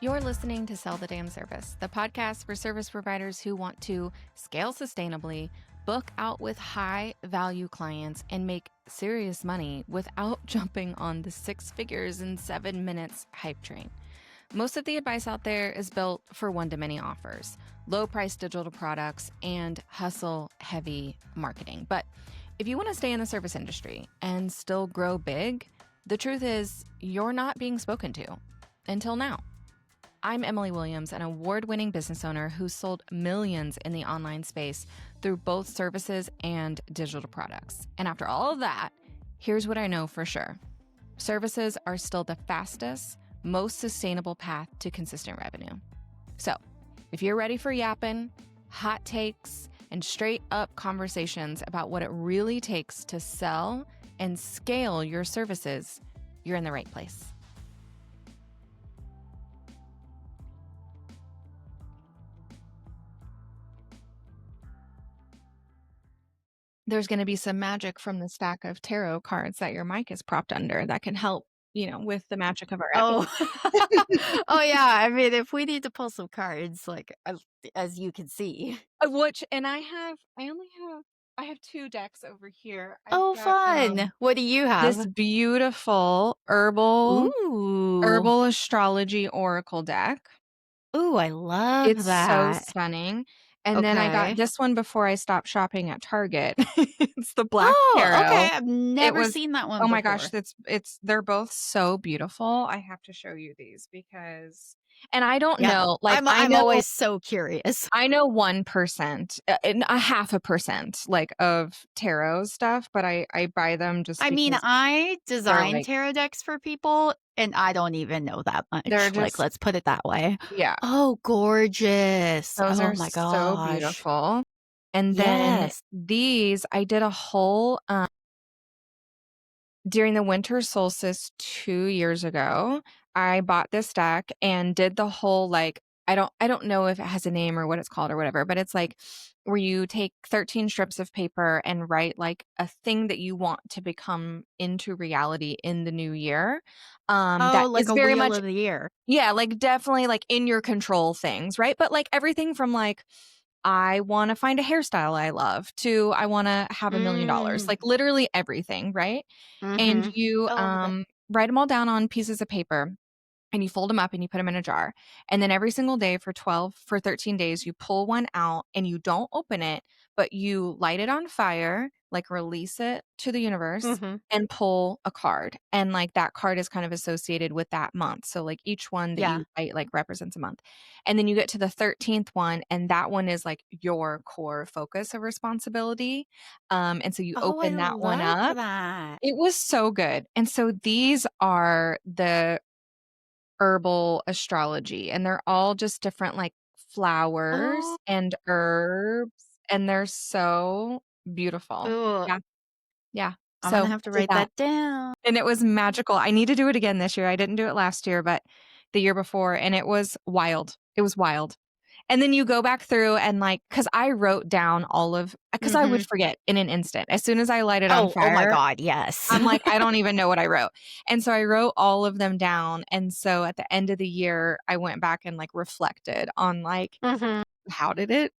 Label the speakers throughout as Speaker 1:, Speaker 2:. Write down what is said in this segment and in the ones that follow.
Speaker 1: You're listening to Sell the Damn Service, the podcast for service providers who want to scale sustainably, book out with high value clients, and make serious money without jumping on the 6 figures in 7 minutes hype train. Most of the advice out there is built for one-to-many offers, low-price digital products, and hustle-heavy marketing. But if you want to stay in the service industry and still grow big, the truth is you're not being spoken to until now. I'm Emily Williams, an award-winning business owner who sold millions in the online space through both services and digital products. And after all of that, here's what I know for sure. Services are still the fastest, most sustainable path to consistent revenue. So if you're ready for yapping, hot takes, and straight up conversations about what it really takes to sell and scale your services, you're in the right place. There's going to be some magic from the stack of tarot cards that your mic is propped under that can help, with the magic of our episode.
Speaker 2: Oh yeah. I mean, if we need to pull some cards, like as you can see.
Speaker 1: I have 2 decks over here.
Speaker 2: Oh, fun. What do you have?
Speaker 1: This beautiful herbal astrology oracle deck.
Speaker 2: Ooh, I love
Speaker 1: It's so
Speaker 2: that.
Speaker 1: stunning. And then I got this one before I stopped shopping at Target. It's the black tarot.
Speaker 2: Okay. I've never seen that one.
Speaker 1: Oh my gosh, they're both so beautiful. I have to show you these because, and I don't know, like
Speaker 2: I'm always so curious.
Speaker 1: I know 1%, and a 0.5%, like of tarot stuff, but I buy them just.
Speaker 2: I mean, I design tarot decks for people, and I don't even know that much.
Speaker 1: They're just,
Speaker 2: like, let's put it that way.
Speaker 1: Yeah.
Speaker 2: Oh, gorgeous!
Speaker 1: Those are
Speaker 2: my
Speaker 1: so
Speaker 2: gosh,
Speaker 1: beautiful. And then these, I did a whole during the winter solstice 2 years ago. I bought this deck and did the whole, like, I don't know if it has a name or what it's called or whatever, but it's like where you take 13 strips of paper and write like a thing that you want to become into reality in the new year. That
Speaker 2: like
Speaker 1: is
Speaker 2: a
Speaker 1: very
Speaker 2: wheel
Speaker 1: much
Speaker 2: of the year.
Speaker 1: Yeah, like definitely like in your control things, right? But like everything from like, I want to find a hairstyle I love to I want to have $1 million, like literally everything, right? And you write them all down on pieces of paper. And you fold them up and you put them in a jar. And then every single day for 13 days, you pull one out and you don't open it, but you light it on fire, like release it to the universe and pull a card. And like that card is kind of associated with that month. So like each one that you light like represents a month. And then you get to the 13th one, and that one is like your core focus of responsibility. And so you open that one up. It was so good. And so these are the herbal astrology, and they're all just different like flowers and herbs, and they're so beautiful.
Speaker 2: Ooh.
Speaker 1: Yeah.
Speaker 2: I'm gonna have to write that down.
Speaker 1: And it was magical. I need to do it again this year. I didn't do it last year, but the year before, and it was wild. It was wild. And then you go back through and like, because I wrote down because I would forget in an instant. As soon as I light it on fire.
Speaker 2: Oh my God, yes.
Speaker 1: I'm like, I don't even know what I wrote. And so I wrote all of them down. And so at the end of the year, I went back and like reflected on like, how did it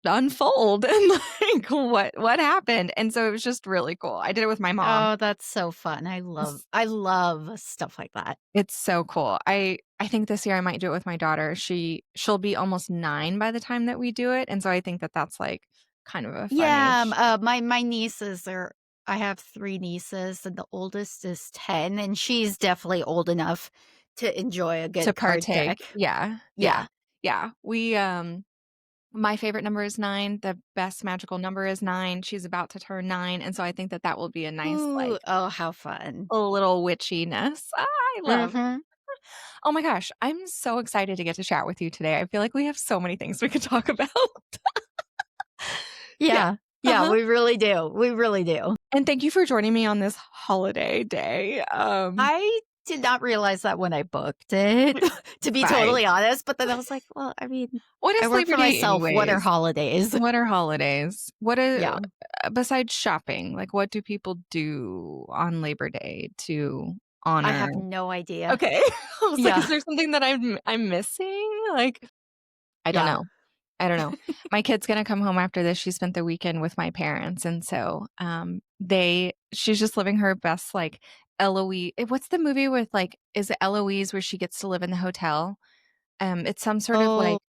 Speaker 1: unfold and like what happened? And so it was just really cool. I did it with my mom.
Speaker 2: Oh, that's so fun. I love stuff like that.
Speaker 1: It's so cool. I think this year I might do it with my daughter. She'll be almost 9 by the time that we do it. And so I think that that's like kind of a fun age.
Speaker 2: My nieces I have 3 nieces, and the oldest is 10, and she's definitely old enough to enjoy a good card deck.
Speaker 1: Yeah. We my favorite number is 9. The best magical number is 9. She's about to turn 9, and so I think that will be a nice like,
Speaker 2: oh, how fun,
Speaker 1: a little witchiness. I love. Oh my gosh, I'm so excited to get to chat with you today. I feel like we have so many things we could talk about.
Speaker 2: Yeah, we really do. We really do.
Speaker 1: And thank you for joining me on this holiday day.
Speaker 2: I did not realize that when I booked it, to be totally honest. But then I was like, well, I mean, I work for myself. Anyways? What are holidays?
Speaker 1: What besides shopping? Like, what do people do on Labor Day to
Speaker 2: I
Speaker 1: honor.
Speaker 2: have no idea.
Speaker 1: Okay. I was like,
Speaker 2: Yeah.
Speaker 1: is there something that I'm missing? Like, I don't
Speaker 2: Yeah.
Speaker 1: know. I don't know. My kid's gonna come home after this. She spent the weekend with my parents, and so, she's just living her best, like, what's the movie with, like, is it Eloise where she gets to live in the hotel? It's some sort of,
Speaker 2: Oh,
Speaker 1: like,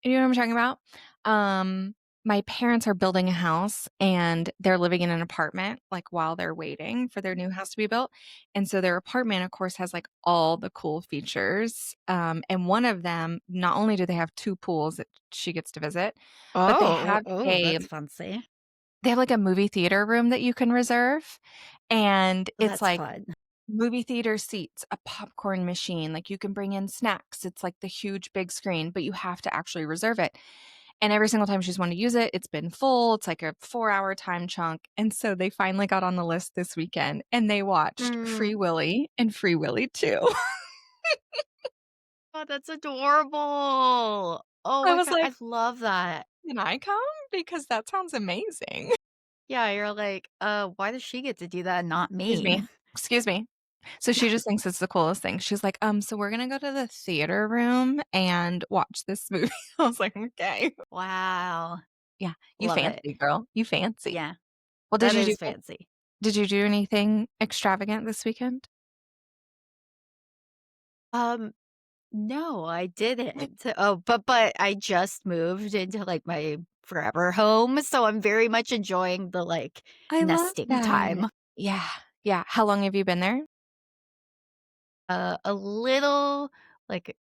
Speaker 1: you know what I'm talking about? Um, my parents are building a house, and they're living in an apartment, like, while they're waiting for their new house to be built, and so their apartment, of course, has, like, all the cool features, and one of them, not only do they have 2 pools that she gets to visit, but
Speaker 2: that's fancy.
Speaker 1: they have, like, a movie theater room that you can reserve, and it's,
Speaker 2: That's
Speaker 1: like,
Speaker 2: fun.
Speaker 1: movie theater seats, a popcorn machine, like, you can bring in snacks, it's, like, the huge big screen, but you have to actually reserve it, and every single time she's wanted to use it, it's been full, it's, like, a 4-hour time chunk, and so they finally got on the list this weekend, and they watched
Speaker 2: Mm.
Speaker 1: Free Willy and Free Willy 2.
Speaker 2: Oh, that's adorable. Oh
Speaker 1: I
Speaker 2: my
Speaker 1: was
Speaker 2: god,
Speaker 1: like,
Speaker 2: I love that.
Speaker 1: "Can I come? Because that sounds amazing."
Speaker 2: Yeah, you're like, why does she get to do that and not
Speaker 1: Excuse
Speaker 2: me?"
Speaker 1: me. Excuse me. So she just thinks it's the coolest thing. She's like, so we're gonna go to the theater room and watch this movie." I was like, "Okay."
Speaker 2: Wow.
Speaker 1: Yeah, you
Speaker 2: Love it.
Speaker 1: fancy, girl. You fancy.
Speaker 2: Yeah,
Speaker 1: Well,
Speaker 2: that is fancy.
Speaker 1: did you do anything extravagant this weekend?
Speaker 2: Um, no, I didn't. Oh, but I just moved into, like, my forever home, so I'm very much enjoying the, like,
Speaker 1: I love
Speaker 2: nesting
Speaker 1: that.
Speaker 2: time.
Speaker 1: Yeah, yeah. How long have you been there?
Speaker 2: A little, like,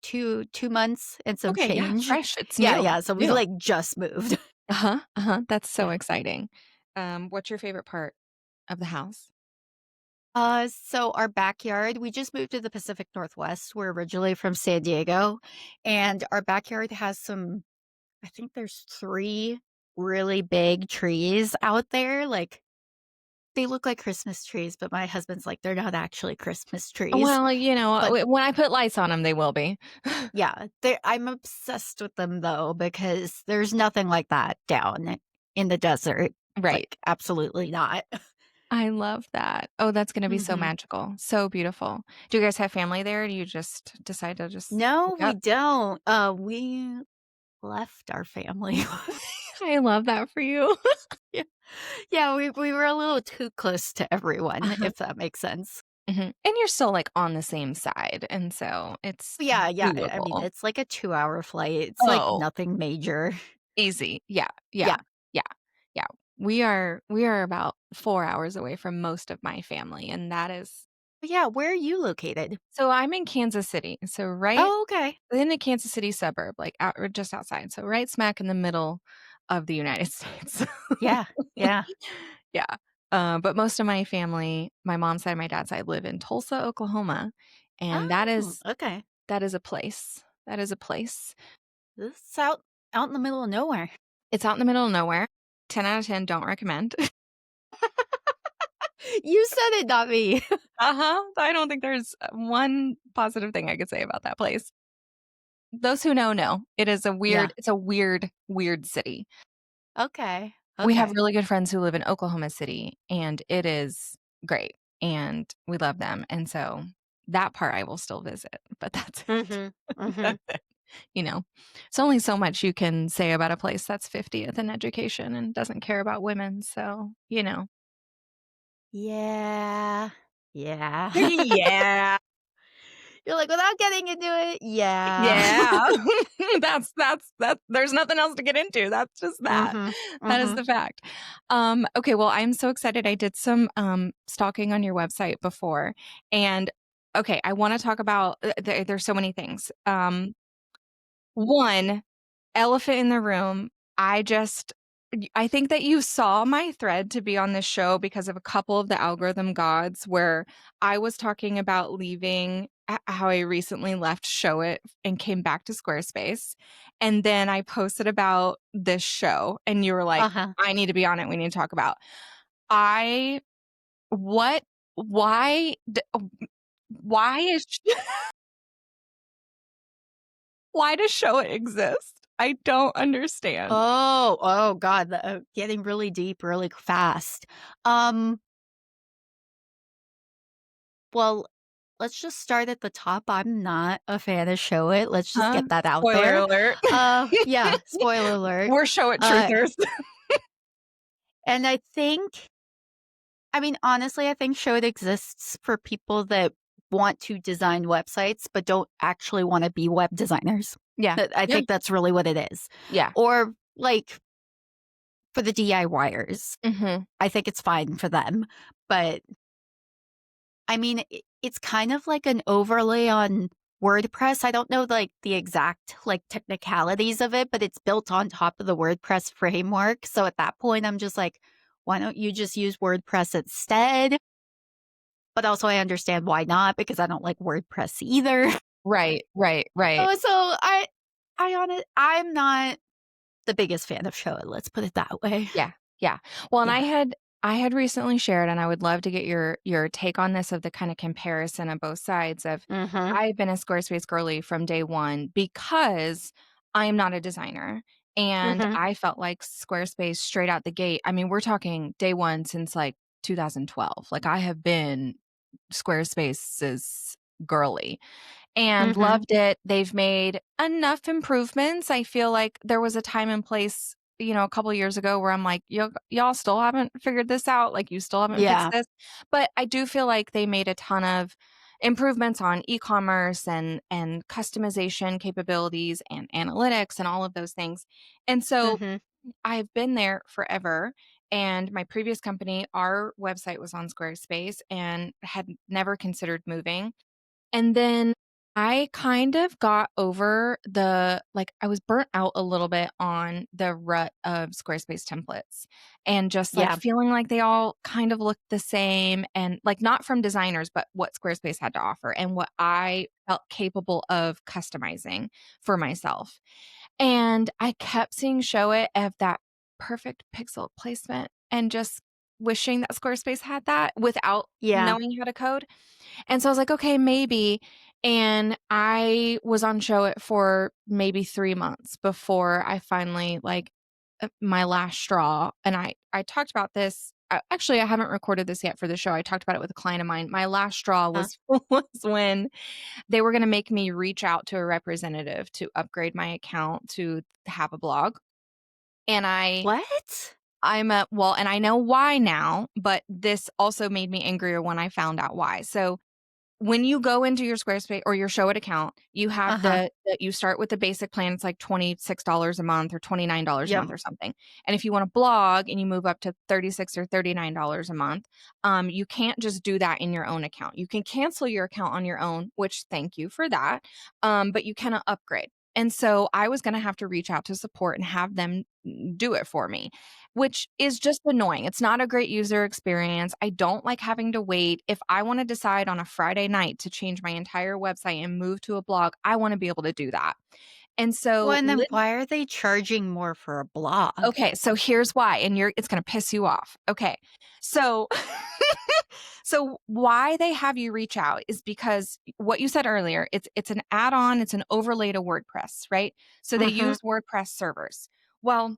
Speaker 2: 2 months and some
Speaker 1: Okay, yeah,
Speaker 2: change.
Speaker 1: fresh. It's
Speaker 2: Yeah,
Speaker 1: new.
Speaker 2: yeah,
Speaker 1: It's
Speaker 2: so we,
Speaker 1: new.
Speaker 2: like, just moved.
Speaker 1: Uh-huh, uh-huh. That's so
Speaker 2: Yeah.
Speaker 1: exciting. What's your favorite part of the house?
Speaker 2: So our backyard, we just moved to the Pacific Northwest. We're originally from San Diego, and our backyard has some, I think there's 3 really big trees out there, like, they look like Christmas trees, but my husband's like, "They're not actually Christmas trees."
Speaker 1: Well,
Speaker 2: But
Speaker 1: when I put lights on them, they will be.
Speaker 2: yeah, I'm obsessed with them though, because there's nothing like that down in the desert.
Speaker 1: Right.
Speaker 2: Like, absolutely not.
Speaker 1: I love that. Oh, that's gonna be so
Speaker 2: Mhm.
Speaker 1: magical, so beautiful. Do you guys have family there, or do you just decide to just
Speaker 2: No,
Speaker 1: hook
Speaker 2: we
Speaker 1: up?
Speaker 2: don't. We left our family.
Speaker 1: I love that for you.
Speaker 2: Yeah. Yeah, we were a little too close to everyone,
Speaker 1: Uh-huh.
Speaker 2: if that makes sense.
Speaker 1: Mhm. And you're still, like, on the same side, and so it's
Speaker 2: Yeah, yeah, I mean,
Speaker 1: doable.
Speaker 2: it's like a 2-hour flight. It's, like,
Speaker 1: Oh,
Speaker 2: nothing major.
Speaker 1: easy. Yeah, yeah,
Speaker 2: Yeah.
Speaker 1: yeah, yeah. We are about 4 hours away from most of my family, and that is
Speaker 2: But yeah, where are you located?
Speaker 1: so I'm in Kansas City, so right
Speaker 2: Oh, okay.
Speaker 1: in the Kansas City suburb, like, out or just outside, so right smack in the middle of the United States.
Speaker 2: Yeah, yeah.
Speaker 1: Yeah, but most of my family, my mom's side, my dad's side, live in Tulsa, Oklahoma, and
Speaker 2: Oh, okay.
Speaker 1: that is a place. That is a place.
Speaker 2: This is out in the middle of nowhere.
Speaker 1: It's out in the middle of nowhere. 10 out of 10, don't recommend.
Speaker 2: You said it, not me.
Speaker 1: Uh-huh. I don't think there's one positive thing I could say about that place. Those who know, know.
Speaker 2: Yeah.
Speaker 1: It's a weird, weird city.
Speaker 2: Okay,
Speaker 1: We have
Speaker 2: okay.
Speaker 1: really good friends who live in Oklahoma City, and it is great, and we love them, and so that part I will still visit, but that's it.
Speaker 2: Mhm, mhm.
Speaker 1: That's it. You know? It's only so much you can say about a place that's 50th in education and doesn't care about women, so, you know.
Speaker 2: Yeah. Yeah.
Speaker 1: Yeah.
Speaker 2: You're like, "Without getting into it, yeah."
Speaker 1: Yeah. That's there's nothing else to get into. That's just that.
Speaker 2: Mhm,
Speaker 1: That is
Speaker 2: mhm.
Speaker 1: the fact. Okay, well, I'm so excited. I did some stalking on your website before. And okay, I want to talk about there's so many things. One, elephant in the room. I think that you saw my thread to be on this show because of a couple of the algorithm gods where I was talking about leaving how I recently left Showit and came back to Squarespace. And then I posted about this show and you were like,
Speaker 2: Uh-huh.
Speaker 1: I need to be on it. We need to talk about. I what why why is why does Showit exist? I don't understand.
Speaker 2: Oh god, getting really deep really fast. Um, Well, let's just start at the top. I'm not a fan of Showit. Let's just
Speaker 1: Huh?
Speaker 2: get that out
Speaker 1: Spoiler
Speaker 2: there.
Speaker 1: alert.
Speaker 2: Yeah, spoiler alert.
Speaker 1: We're show it
Speaker 2: Uh,
Speaker 1: truthers.
Speaker 2: and I mean, honestly, I think Showit exists for people that want to design websites, but don't actually want to be web designers.
Speaker 1: Yeah.
Speaker 2: I
Speaker 1: Yeah.
Speaker 2: think that's really what it is.
Speaker 1: Yeah.
Speaker 2: Or like for the DIYers,
Speaker 1: Mhm.
Speaker 2: I think it's fine for them. But I mean, it's kind of like an overlay on WordPress. I don't know like the exact like technicalities of it, but it's built on top of the WordPress framework. So at that point, I'm just like, why don't you just use WordPress instead? But also I understand why not because I don't like WordPress either.
Speaker 1: Right, right, right.
Speaker 2: So I'm not the biggest fan of Show It. Let's put it that way.
Speaker 1: Yeah, yeah. Well, and
Speaker 2: Yeah.
Speaker 1: I had recently shared, and I would love to get your take on this of the kind of comparison of both sides of
Speaker 2: Mhm.
Speaker 1: I've been a Squarespace girly from day 1 because I am not a designer, and
Speaker 2: Mhm.
Speaker 1: I felt like Squarespace straight out the gate. I mean, we're talking day 1 since, like, 2012. Like, I have been Squarespace's girly. And
Speaker 2: Mhm.
Speaker 1: loved it. They've made enough improvements. I feel like there was a time and place, a couple years ago where I'm like, Y'all still haven't figured this out. Like, you still haven't fixed
Speaker 2: Yeah.
Speaker 1: this." But I do feel like they made a ton of improvements on e-commerce and customization capabilities and analytics and all of those things. And so
Speaker 2: Mhm.
Speaker 1: I've been there forever. And my previous company, our website was on Squarespace and had never considered moving. And then I kind of got over I was burnt out a little bit on the rut of Squarespace templates and just like
Speaker 2: Yeah.
Speaker 1: feeling like they all kind of looked the same and like not from designers, but what Squarespace had to offer and what I felt capable of customizing for myself. And I kept seeing show it of that perfect pixel placement and just wishing that Squarespace had that without
Speaker 2: Yeah.
Speaker 1: knowing how to code. And so I was like, "Okay, maybe." And I was on show it for maybe 3 months before I finally, my last straw, and I talked about this actually, I haven't recorded this yet for the show, I talked about it with a client of mine. My last straw
Speaker 2: Huh.
Speaker 1: was was when they were gonna make me reach out to a representative to upgrade my account to have a blog, and
Speaker 2: What?
Speaker 1: and I know why now, but this also made me angrier when I found out why. So when you go into your Squarespace or your Showit account, you have
Speaker 2: Uh-huh.
Speaker 1: you start with the basic plan, it's like $26 a month or $29 a
Speaker 2: Yep.
Speaker 1: month or something. And if you want to blog and you move up to $36 or $39 a month, you can't just do that in your own account. You can cancel your account on your own, which thank you for that. But you cannot upgrade. And so I was going to have to reach out to support and have them do it for me, which is just annoying. It's not a great user experience. I don't like having to wait. If I want to decide on a Friday night to change my entire website and move to a blog, I want to be able to do that. And
Speaker 2: Well,
Speaker 1: so
Speaker 2: and then why are they charging more for a blog?
Speaker 1: okay, so here's why, and it's gonna piss you off. Okay. So so why they have you reach out is because what you said earlier, it's an add-on, it's an overlay to WordPress, right? So they
Speaker 2: Mhm.
Speaker 1: use WordPress servers. Well,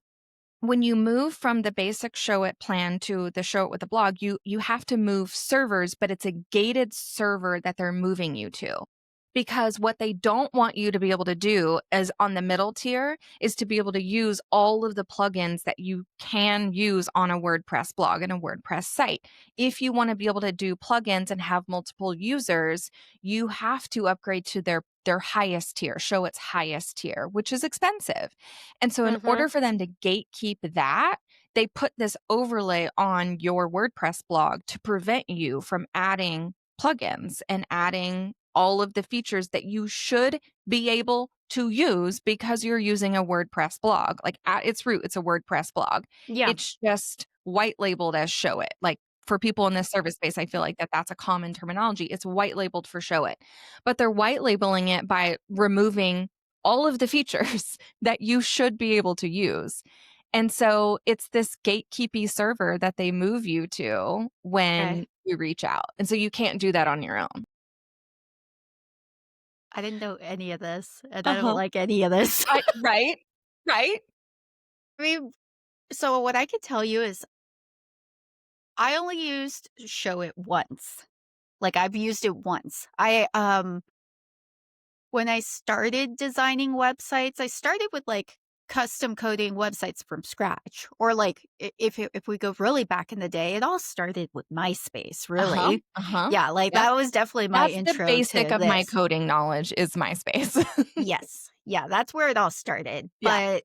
Speaker 1: when you move from the basic show it plan to the show it with a blog, you have to move servers, but it's a gated server that they're moving you to. Because what they don't want you to be able to do is on the middle tier is to be able to use all of the plugins that you can use on a WordPress blog and a WordPress site. If you want to be able to do plugins and have multiple users, you have to upgrade to their highest tier, show its highest tier, which is expensive. And so in
Speaker 2: Mhm.
Speaker 1: order for them to gatekeep that, they put this overlay on your WordPress blog to prevent you from adding plugins and adding all of the features that you should be able to use because you're using a WordPress blog. Like at its root, it's a WordPress blog.
Speaker 2: Yeah.
Speaker 1: It's just white labeled as show it. Like for people in this service space, I feel like that's a common terminology. It's white labeled for show it, but they're white labeling it by removing all of the features that you should be able to use. And so it's this gatekeepy server that they move you to
Speaker 2: Okay.
Speaker 1: when you reach out. And so you can't do that on your own.
Speaker 2: I didn't know any of this, and I don't
Speaker 1: Uh-huh.
Speaker 2: like any of this.
Speaker 1: Right? Right?
Speaker 2: I mean, so what I could tell you is I only used Show It once. Like, I've used it once. When I started designing websites, I started with, like, custom coding websites from scratch, or, like, if we go really back in the day, it all started with MySpace,
Speaker 1: Uh-huh,
Speaker 2: really.
Speaker 1: uh-huh.
Speaker 2: Yeah, like,
Speaker 1: Yep.
Speaker 2: that was definitely my
Speaker 1: That's the
Speaker 2: intro
Speaker 1: basic
Speaker 2: to
Speaker 1: of my
Speaker 2: this.
Speaker 1: coding knowledge is MySpace.
Speaker 2: Yes. Yeah, that's where it all started,
Speaker 1: Yeah.
Speaker 2: but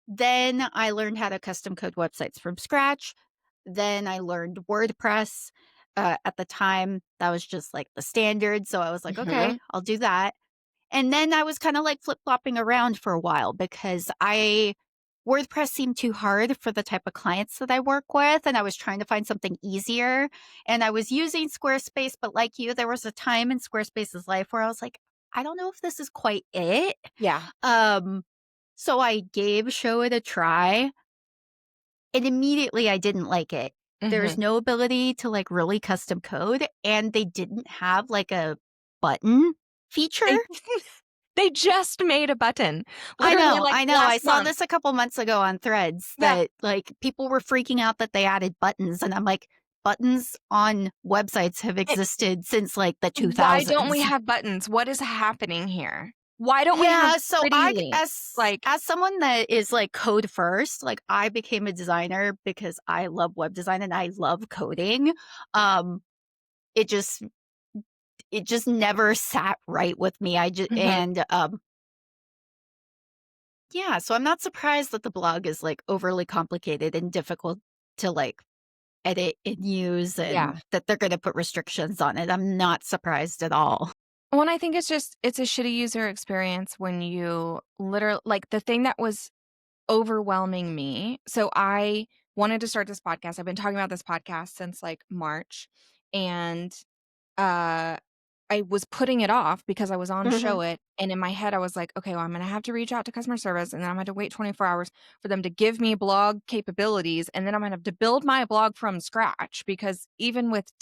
Speaker 2: then I learned how to custom code websites from scratch. Then I learned WordPress. At the time, that was just, like, the standard, so I was like, "Okay,
Speaker 1: Mhm.
Speaker 2: I'll do that." And then I was kinda, like, flip-flopping around for a while because I WordPress seemed too hard for the type of clients that I work with, and I was trying to find something easier, and I was using Squarespace, but like you, there was a time in Squarespace's life where I was like, "I don't know if this is quite it."
Speaker 1: Yeah.
Speaker 2: Um, so I gave Showit a try, and immediately I didn't like it. There's
Speaker 1: Mhm.
Speaker 2: no ability to, like, really custom code, and they didn't have, like, a button feature.
Speaker 1: They they just made a button, literally, like,
Speaker 2: I know. I
Speaker 1: last
Speaker 2: saw
Speaker 1: month.
Speaker 2: this a couple months ago on Threads
Speaker 1: Yeah.
Speaker 2: that, like, people were freaking out that they added buttons, and I'm like, buttons on websites have
Speaker 1: It
Speaker 2: existed since, like, the
Speaker 1: Why don't we
Speaker 2: 2000s.
Speaker 1: have buttons? What is happening here? Why don't we have
Speaker 2: Yeah, so
Speaker 1: pretty links? Like,
Speaker 2: as someone that is, like, code first, like, I became a designer because I love web design and I love coding. Um, it just it just never sat right with me. I just
Speaker 1: mhm.
Speaker 2: and, yeah, so I'm not surprised that the blog is, like, overly complicated and difficult to, like, edit and use,
Speaker 1: Yeah.
Speaker 2: and that they're gonna put restrictions on it. I'm not surprised at all.
Speaker 1: Well, and I think it's a shitty user experience when you literally like, the thing that was overwhelming me, so I wanted to start this podcast. I've been talking about this podcast since, like, March, and, uh I was putting it off because I was on
Speaker 2: Mhm,
Speaker 1: Showit, and in my head, I was like, "Okay, well, I'm gonna have to reach out to customer service, and then I'm gonna have to wait 24 hours for them to give me blog capabilities, and then I'm gonna have to build my blog from scratch," because even with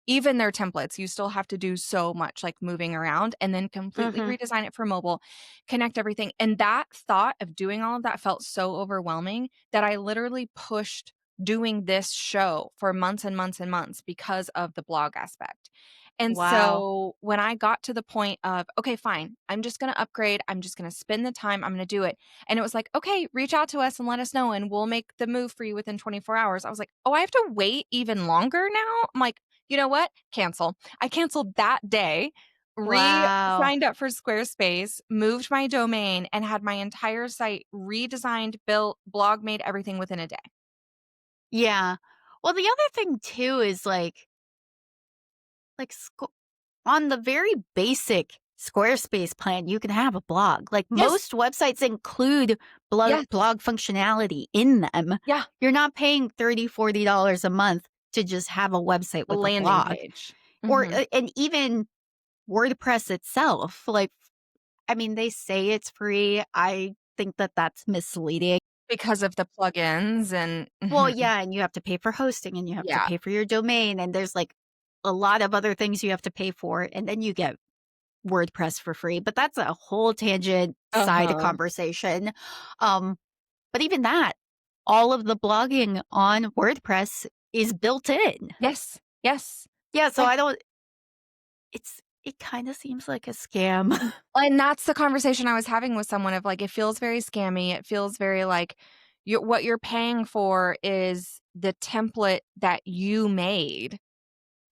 Speaker 1: even their templates, you still have to do so much, like, moving around and then completely
Speaker 2: mhm.
Speaker 1: redesign it for mobile, connect everything, and that thought of doing all of that felt so overwhelming that I literally pushed doing this show for months and months and months because of the blog aspect. And
Speaker 2: Wow.
Speaker 1: so when I got to the point of, "Okay, fine, I'm just gonna upgrade, I'm just gonna spend the time, I'm gonna do it," and it was like, "Okay, reach out to us and let us know, and we'll make the move for you within 24 hours." I was like, "Oh, I have to wait even longer now?" I'm like, "You know what? Cancel." I canceled that day,
Speaker 2: Wow.
Speaker 1: signed up for Squarespace, moved my domain, and had my entire site redesigned, built, blog made, everything within a day.
Speaker 2: Yeah. Well, the other thing too is, like, on the very basic Squarespace plan, you can have a blog. Like,
Speaker 1: Yes.
Speaker 2: most websites include
Speaker 1: Yes.
Speaker 2: blog functionality in them.
Speaker 1: Yeah.
Speaker 2: You're not paying $30, $40 a month to just have a website
Speaker 1: A
Speaker 2: with a
Speaker 1: landing
Speaker 2: blog,
Speaker 1: page.
Speaker 2: or,
Speaker 1: Mhm.
Speaker 2: and even WordPress itself, like, I mean, they say it's free. I think that that's misleading.
Speaker 1: Because of the plugins and
Speaker 2: Well,
Speaker 1: mhm.
Speaker 2: yeah, and you have to pay for hosting, and you have to
Speaker 1: Yeah.
Speaker 2: pay for your domain, and there's, like, a lot of other things you have to pay for, and then you get WordPress for free, but that's a whole tangent side
Speaker 1: Uh-huh.
Speaker 2: conversation. Um, but even that, all of the blogging on WordPress is built in.
Speaker 1: Yes. Yes.
Speaker 2: Yeah, so
Speaker 1: Yeah.
Speaker 2: I don't it kinda seems like a scam.
Speaker 1: And that's the conversation I was having with someone of, like, it feels very scammy, it feels very like what you're paying for is the template that you made.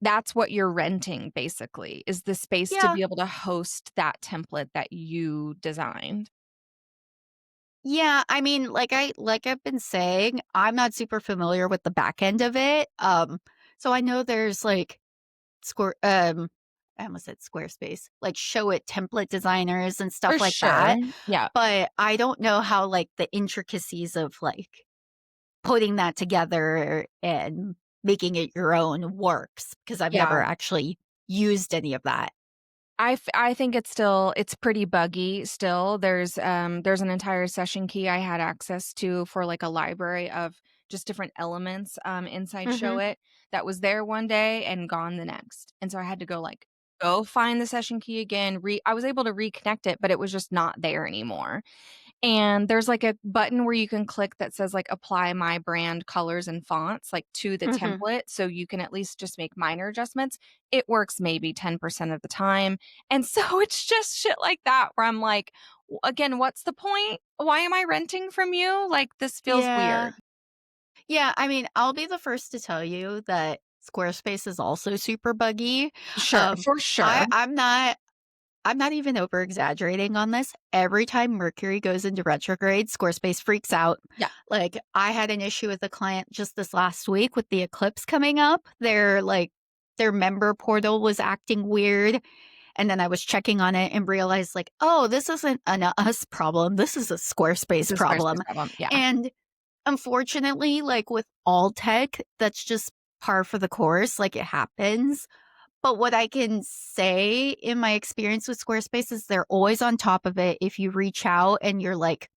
Speaker 1: That's what you're renting basically, is the space to
Speaker 2: Yeah.
Speaker 1: be able to host that template that you designed.
Speaker 2: Yeah, I mean, like I've been saying, I'm not super familiar with the back end of it. So I know there's, like, Square I almost said Squarespace, like, Show It template designers and
Speaker 1: For
Speaker 2: stuff like
Speaker 1: sure.
Speaker 2: that,
Speaker 1: Yeah.
Speaker 2: but I don't know how, like, the intricacies of, like, putting that together and making it your own works, because I've
Speaker 1: Yeah.
Speaker 2: never actually used any of that.
Speaker 1: I think it's pretty buggy still. There's an entire session key I had access to for, like, a library of just different elements, inside
Speaker 2: Mhm.
Speaker 1: Showit that was there one day and gone the next. And so I had to go find the session key again, I was able to reconnect it, but it was just not there anymore. and there's, like, a button where you can click that says, like, "Apply my brand colors and fonts," like, to the
Speaker 2: Mhm.
Speaker 1: template, so you can at least just make minor adjustments. It works maybe 10% of the time, and so it's just shit like that where I'm like, "W again, what's the point? Why am I renting from you? Like, this feels
Speaker 2: Yeah.
Speaker 1: weird."
Speaker 2: Yeah, I mean, I'll be the first to tell you that Squarespace is also super buggy.
Speaker 1: Sure,
Speaker 2: Um,
Speaker 1: for sure.
Speaker 2: I'm not even over exaggerating on this. Every time Mercury goes into retrograde, Squarespace freaks out.
Speaker 1: Yeah.
Speaker 2: Like, I had an issue with a client just this last week with the eclipse coming up. Their member portal was acting weird. And then I was checking on it and realized, like, oh, this isn't an us problem. This is a
Speaker 1: It's
Speaker 2: Squarespace
Speaker 1: a Squarespace
Speaker 2: problem.
Speaker 1: problem, yeah.
Speaker 2: And unfortunately, like with all tech, that's just par for the course. Like it happens. But what I can say in my experience with Squarespace is they're always on top of it. If you reach out and you're like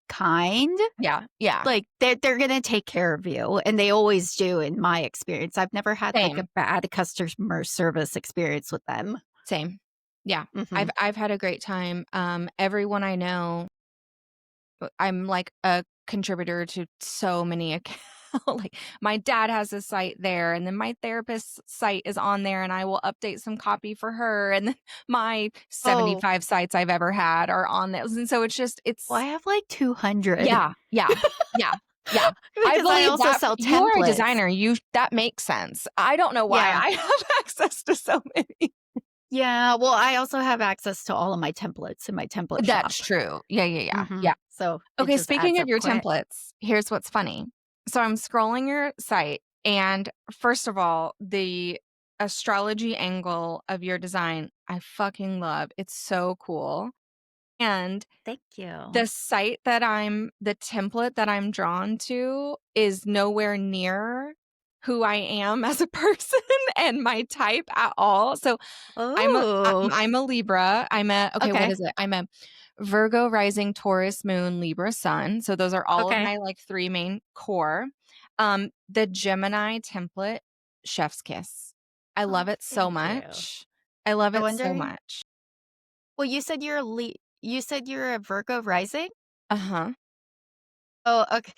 Speaker 2: kind,
Speaker 1: Yeah, yeah.
Speaker 2: like they're gonna take care of you. And they always do in my experience. I've never had like a
Speaker 1: Same,
Speaker 2: bad customer service experience with them.
Speaker 1: same. Yeah.
Speaker 2: Hmm.
Speaker 1: I've had a great time. Everyone I know I'm like a contributor to so many accounts. Like my dad has a site there, and then my therapist's site is on there, and I will update some copy for her. And then my
Speaker 2: Oh,
Speaker 1: 75 sites I've ever had are on those. And so
Speaker 2: well, I
Speaker 1: it's
Speaker 2: have like 200
Speaker 1: yeah, yeah, yeah, yeah. I
Speaker 2: because I
Speaker 1: believe
Speaker 2: also
Speaker 1: that
Speaker 2: sell
Speaker 1: you are a
Speaker 2: templates.
Speaker 1: designer. You that makes sense. I don't know why
Speaker 2: Yeah.
Speaker 1: I have access to so many.
Speaker 2: Yeah, well, I also have access to all of my templates in my template
Speaker 1: That's
Speaker 2: shop.
Speaker 1: true. Yeah, yeah, yeah, yeah.
Speaker 2: Mhm. So, it
Speaker 1: Okay,
Speaker 2: just
Speaker 1: speaking
Speaker 2: adds
Speaker 1: of
Speaker 2: up
Speaker 1: your
Speaker 2: quick.
Speaker 1: templates, here's what's funny. So I'm scrolling your site, and first of all, the astrology angle of your design, I fucking love. It's so cool. And
Speaker 2: Thank you.
Speaker 1: the template that I'm drawn to is nowhere near who I am as a person and my type at all. So
Speaker 2: Oh,
Speaker 1: I'm a Libra. Okay, what
Speaker 2: okay,
Speaker 1: is it? I'm a Virgo rising, Taurus moon, Libra sun. So those are all of
Speaker 2: okay.
Speaker 1: my like 3 main core. The Gemini template, chef's kiss. I
Speaker 2: Oh,
Speaker 1: love it so
Speaker 2: thank you.
Speaker 1: much. I love
Speaker 2: I
Speaker 1: it so
Speaker 2: wonder
Speaker 1: much.
Speaker 2: well, you said you're a Virgo rising?
Speaker 1: Uh-huh.
Speaker 2: Oh, okay.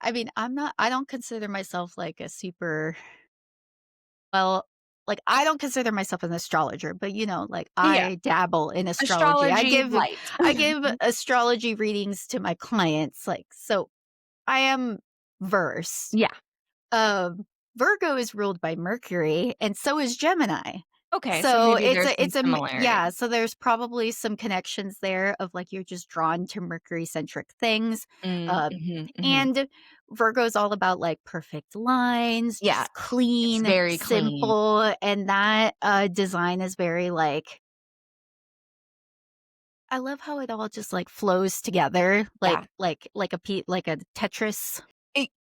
Speaker 2: I mean, I don't consider myself like a super well, like, I don't consider myself an astrologer, but, like,
Speaker 1: Yeah.
Speaker 2: I dabble in astrology.
Speaker 1: Astrology light.
Speaker 2: I give astrology readings to my clients, like, so I am versed.
Speaker 1: Yeah.
Speaker 2: Um, Virgo is ruled by Mercury, and so is Gemini.
Speaker 1: Okay, so
Speaker 2: So
Speaker 1: maybe there's some
Speaker 2: yeah,
Speaker 1: similarities.
Speaker 2: so there's probably some connections there of like you're just drawn to Mercury-centric things. Um,
Speaker 1: Mhm, mhm.
Speaker 2: and Virgo's all about like perfect lines,
Speaker 1: Yeah,
Speaker 2: just
Speaker 1: it's
Speaker 2: clean,
Speaker 1: very clean.
Speaker 2: simple, and that design is very like I love how it all just like flows together
Speaker 1: Yeah.
Speaker 2: like a Tetris.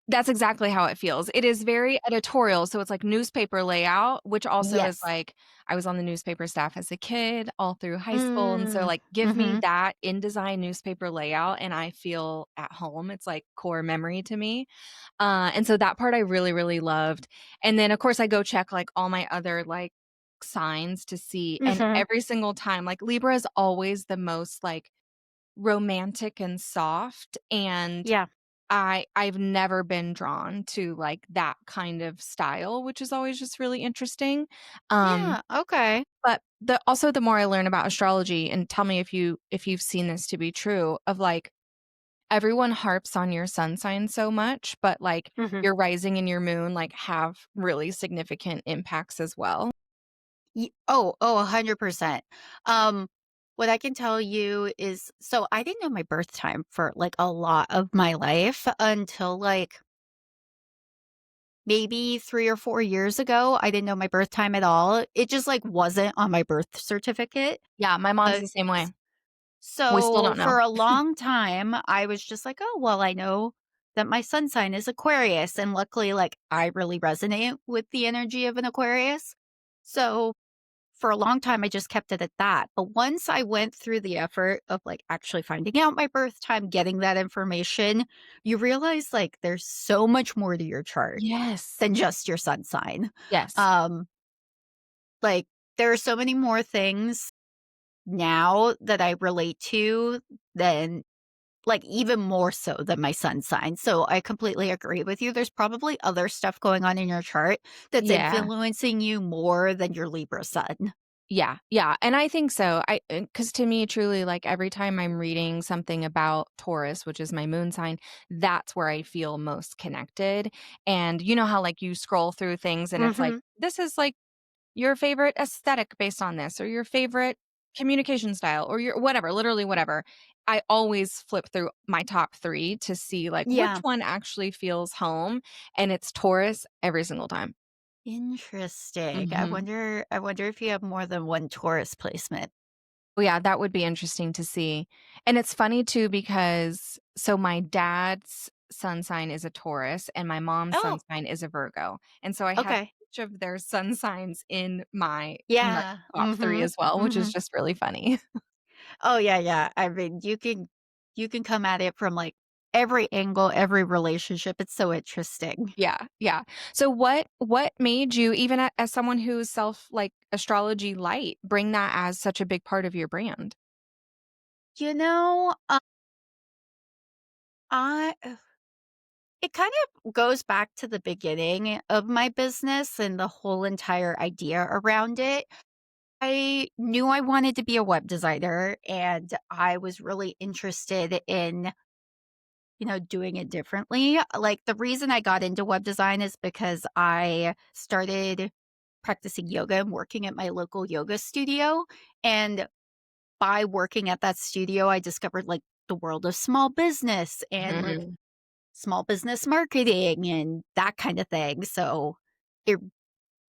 Speaker 1: That's exactly how it feels. It is very editorial, so it's like newspaper layout, which also is
Speaker 2: Yes.
Speaker 1: like I was on the newspaper staff as a kid all through high school, and so,
Speaker 2: Mm.
Speaker 1: like, give me
Speaker 2: Mhm.
Speaker 1: that InDesign newspaper layout, and I feel at home. It's like core memory to me, and so that part I really, really loved, and then, of course, I go check, like, all my other, like, signs to see, and
Speaker 2: Mhm.
Speaker 1: every single time, like, Libra is always the most, like, romantic and soft, and
Speaker 2: Yeah.
Speaker 1: I've never been drawn to, like, that kind of style, which is always just really interesting. Um,
Speaker 2: Yeah, okay.
Speaker 1: but the more I learn about astrology, and tell me if you've seen this to be true, of, like, everyone harps on your sun sign so much, but, like,
Speaker 2: Mhm.
Speaker 1: your rising and your moon, like, have really significant impacts as well.
Speaker 2: Oh, 100%. Um, what I can tell you is so I didn't know my birth time for, like, a lot of my life until, like, maybe 3 or 4 years ago. I didn't know my birth time at all. It just, like, wasn't on my birth certificate.
Speaker 1: Yeah, my mom's
Speaker 2: Uh,
Speaker 1: the same way.
Speaker 2: s
Speaker 1: We still
Speaker 2: so
Speaker 1: don't know.
Speaker 2: for a long time, I was just like, "Oh, well, I know that my sun sign is Aquarius," and luckily, like, I really resonate with the energy of an Aquarius. So for a long time, I just kept it at that. But once I went through the effort of like actually finding out my birth time, getting that information, you realize like there's so much more to your chart
Speaker 1: Yes.
Speaker 2: than just your sun sign.
Speaker 1: Yes.
Speaker 2: Um, like there are so many more things now that I relate to than like, even more so than my sun sign. So I completely agree with you. There's probably other stuff going on in your chart that's
Speaker 1: Yeah.
Speaker 2: influencing you more than your Libra sun.
Speaker 1: Yeah, yeah, and I think so. Because to me, truly, like, every time I'm reading something about Taurus, which is my moon sign, that's where I feel most connected, and you know how, like, you scroll through things and it's like,
Speaker 2: Mhm.
Speaker 1: "This is, like, your favorite aesthetic based on this," or your favorite communication style, or your whatever, literally whatever. I always flip through my top 3 to see, like, which
Speaker 2: Yeah.
Speaker 1: one actually feels home, and it's Taurus every single time.
Speaker 2: Interesting.
Speaker 1: Mhm.
Speaker 2: I wonder if you have more than one Taurus placement.
Speaker 1: Oh, yeah, that would be interesting to see. And it's funny too because so my dad's sun sign is a Taurus and my mom's sun
Speaker 2: Oh,
Speaker 1: sign is a Virgo. And so I have
Speaker 2: okay.
Speaker 1: each of their sun signs in my
Speaker 2: Yeah.
Speaker 1: top 3
Speaker 2: Mhm.
Speaker 1: as well, which is
Speaker 2: Mhm.
Speaker 1: just really funny.
Speaker 2: Oh, yeah, yeah. I mean, you can come at it from, like, every angle, every relationship. It's so interesting.
Speaker 1: Yeah, yeah. So what made you even as someone who's self like astrology light, bring that as such a big part of your brand?
Speaker 2: You know, I it kind of goes back to the beginning of my business and the whole entire idea around it. I knew I wanted to be a web designer and I was really interested in, doing it differently. Like the reason I got into web design is because I started practicing yoga and working at my local yoga studio. And by working at that studio, I discovered like the world of small business and like
Speaker 1: Mhm.
Speaker 2: small business marketing and that kind of thing. So it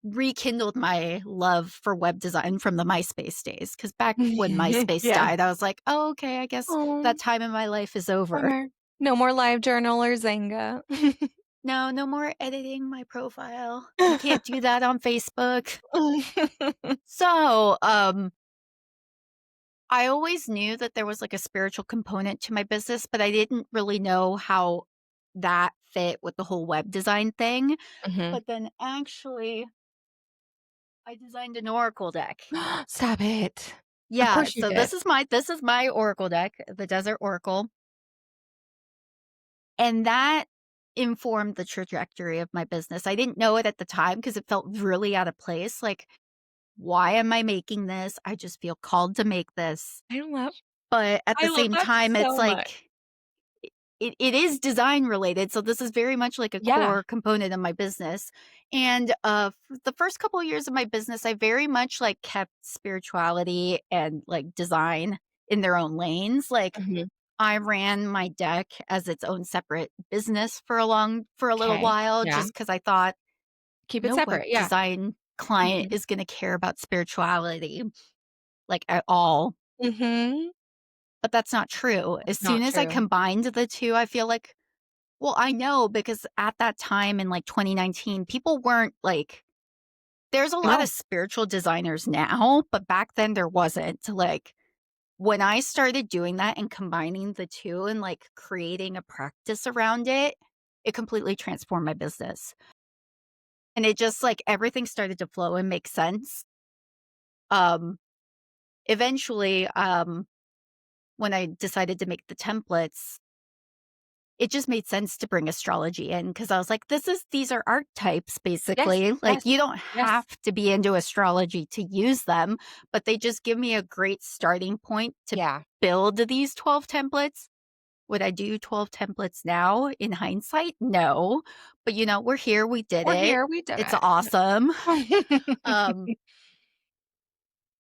Speaker 2: rekindled my love for web design from the MySpace days. Because back when MySpace
Speaker 1: Yeah.
Speaker 2: died, I was like, "Oh, okay, I guess
Speaker 1: Oh,
Speaker 2: that time in my life is over."
Speaker 1: bummer. No more live journal or Zanga.
Speaker 2: No, no more editing my profile. You can't do that on Facebook. So, I always knew that there was, like, a spiritual component to my business, but I didn't really know how that fit with the whole web design thing.
Speaker 1: Mhm.
Speaker 2: But then actually, I designed an oracle deck.
Speaker 1: Stop it. Of
Speaker 2: Yeah,
Speaker 1: course you
Speaker 2: so
Speaker 1: did.
Speaker 2: this is my oracle deck, the Desert Oracle, and that informed the trajectory of my business. I didn't know it at the time because it felt really out of place, like, "Why am I making this? I just feel called to make this."
Speaker 1: I love
Speaker 2: But at the
Speaker 1: I love
Speaker 2: same
Speaker 1: that
Speaker 2: time, it's
Speaker 1: so much.
Speaker 2: like it is design related, so this is very much like a
Speaker 1: Yeah.
Speaker 2: core component of my business, and, the first couple of years of my business, I very much, like, kept spirituality and, like, design in their own lanes, like,
Speaker 1: Mhm.
Speaker 2: I ran my deck as its own separate business for a little
Speaker 1: 'Kay.
Speaker 2: while
Speaker 1: Yeah.
Speaker 2: just because I thought,
Speaker 1: Keep it
Speaker 2: "No web
Speaker 1: separate, yeah.
Speaker 2: design client
Speaker 1: Mhm.
Speaker 2: is gonna care about spirituality, like, at all."
Speaker 1: Mhm.
Speaker 2: But that's not true. As
Speaker 1: That's
Speaker 2: soon
Speaker 1: not
Speaker 2: as I
Speaker 1: true.
Speaker 2: combined the 2, I feel like well, I know because at that time in, like, 2019, people weren't, like there's a lot of
Speaker 1: No.
Speaker 2: spiritual designers now, but back then there wasn't. Like, when I started doing that and combining the 2 and, like, creating a practice around it, it completely transformed my business. And it just, like, everything started to flow and make sense. Um, eventually, when I decided to make the templates, it just made sense to bring astrology in because I was like, these are archetypes,
Speaker 1: Yes,
Speaker 2: basically. Like,
Speaker 1: yes,
Speaker 2: you don't
Speaker 1: yes.
Speaker 2: have to be into astrology to use them, but they just give me a great starting point to
Speaker 1: Yeah.
Speaker 2: build these 12 templates. Would I do 12 templates now in hindsight? No. But we're here, we did
Speaker 1: We're
Speaker 2: it.
Speaker 1: here, we did
Speaker 2: It's
Speaker 1: it.
Speaker 2: awesome.
Speaker 1: Yeah.
Speaker 2: Um,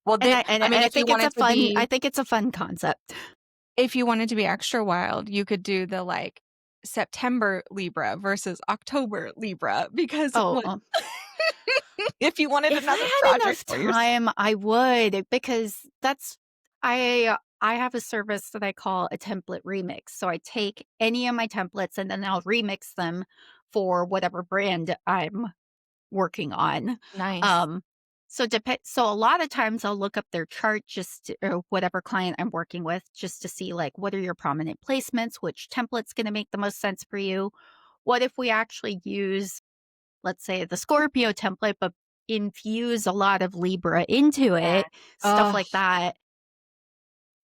Speaker 1: Well,
Speaker 2: and
Speaker 1: the I mean,
Speaker 2: I think it's a fun I think it's a fun concept.
Speaker 1: if you wanted to be extra wild, you could do the, like, September Libra versus October Libra because,
Speaker 2: Oh,
Speaker 1: like if you wanted
Speaker 2: if I
Speaker 1: another
Speaker 2: had
Speaker 1: project
Speaker 2: enough
Speaker 1: for yourself.
Speaker 2: time, I would because I have a service that I call a template remix. So I take any of my templates and then I'll remix them for whatever brand I'm working on.
Speaker 1: Nice.
Speaker 2: Um, so a lot of times I'll look up their chart or whatever client I'm working with just to see like what are your prominent placements, which template's going to make the most sense for you. What if we actually use let's say the Scorpio template, but infuse a lot of Libra into
Speaker 1: Yeah.
Speaker 2: it, stuff
Speaker 1: Oh,
Speaker 2: like that.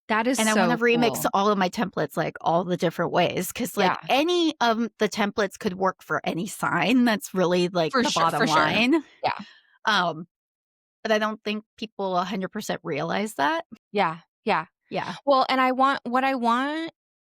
Speaker 1: That is
Speaker 2: And I wanna
Speaker 1: so
Speaker 2: remix
Speaker 1: cool.
Speaker 2: all of my templates, like, all the different ways, because like,
Speaker 1: Yeah,
Speaker 2: any of the templates could work for any sign, that's really, like,
Speaker 1: for
Speaker 2: the
Speaker 1: sure,
Speaker 2: bottom
Speaker 1: for sure.
Speaker 2: line.
Speaker 1: Yeah.
Speaker 2: Um, but I don't think people 100% realize that.
Speaker 1: Yeah, yeah.
Speaker 2: Yeah.
Speaker 1: Well, and I want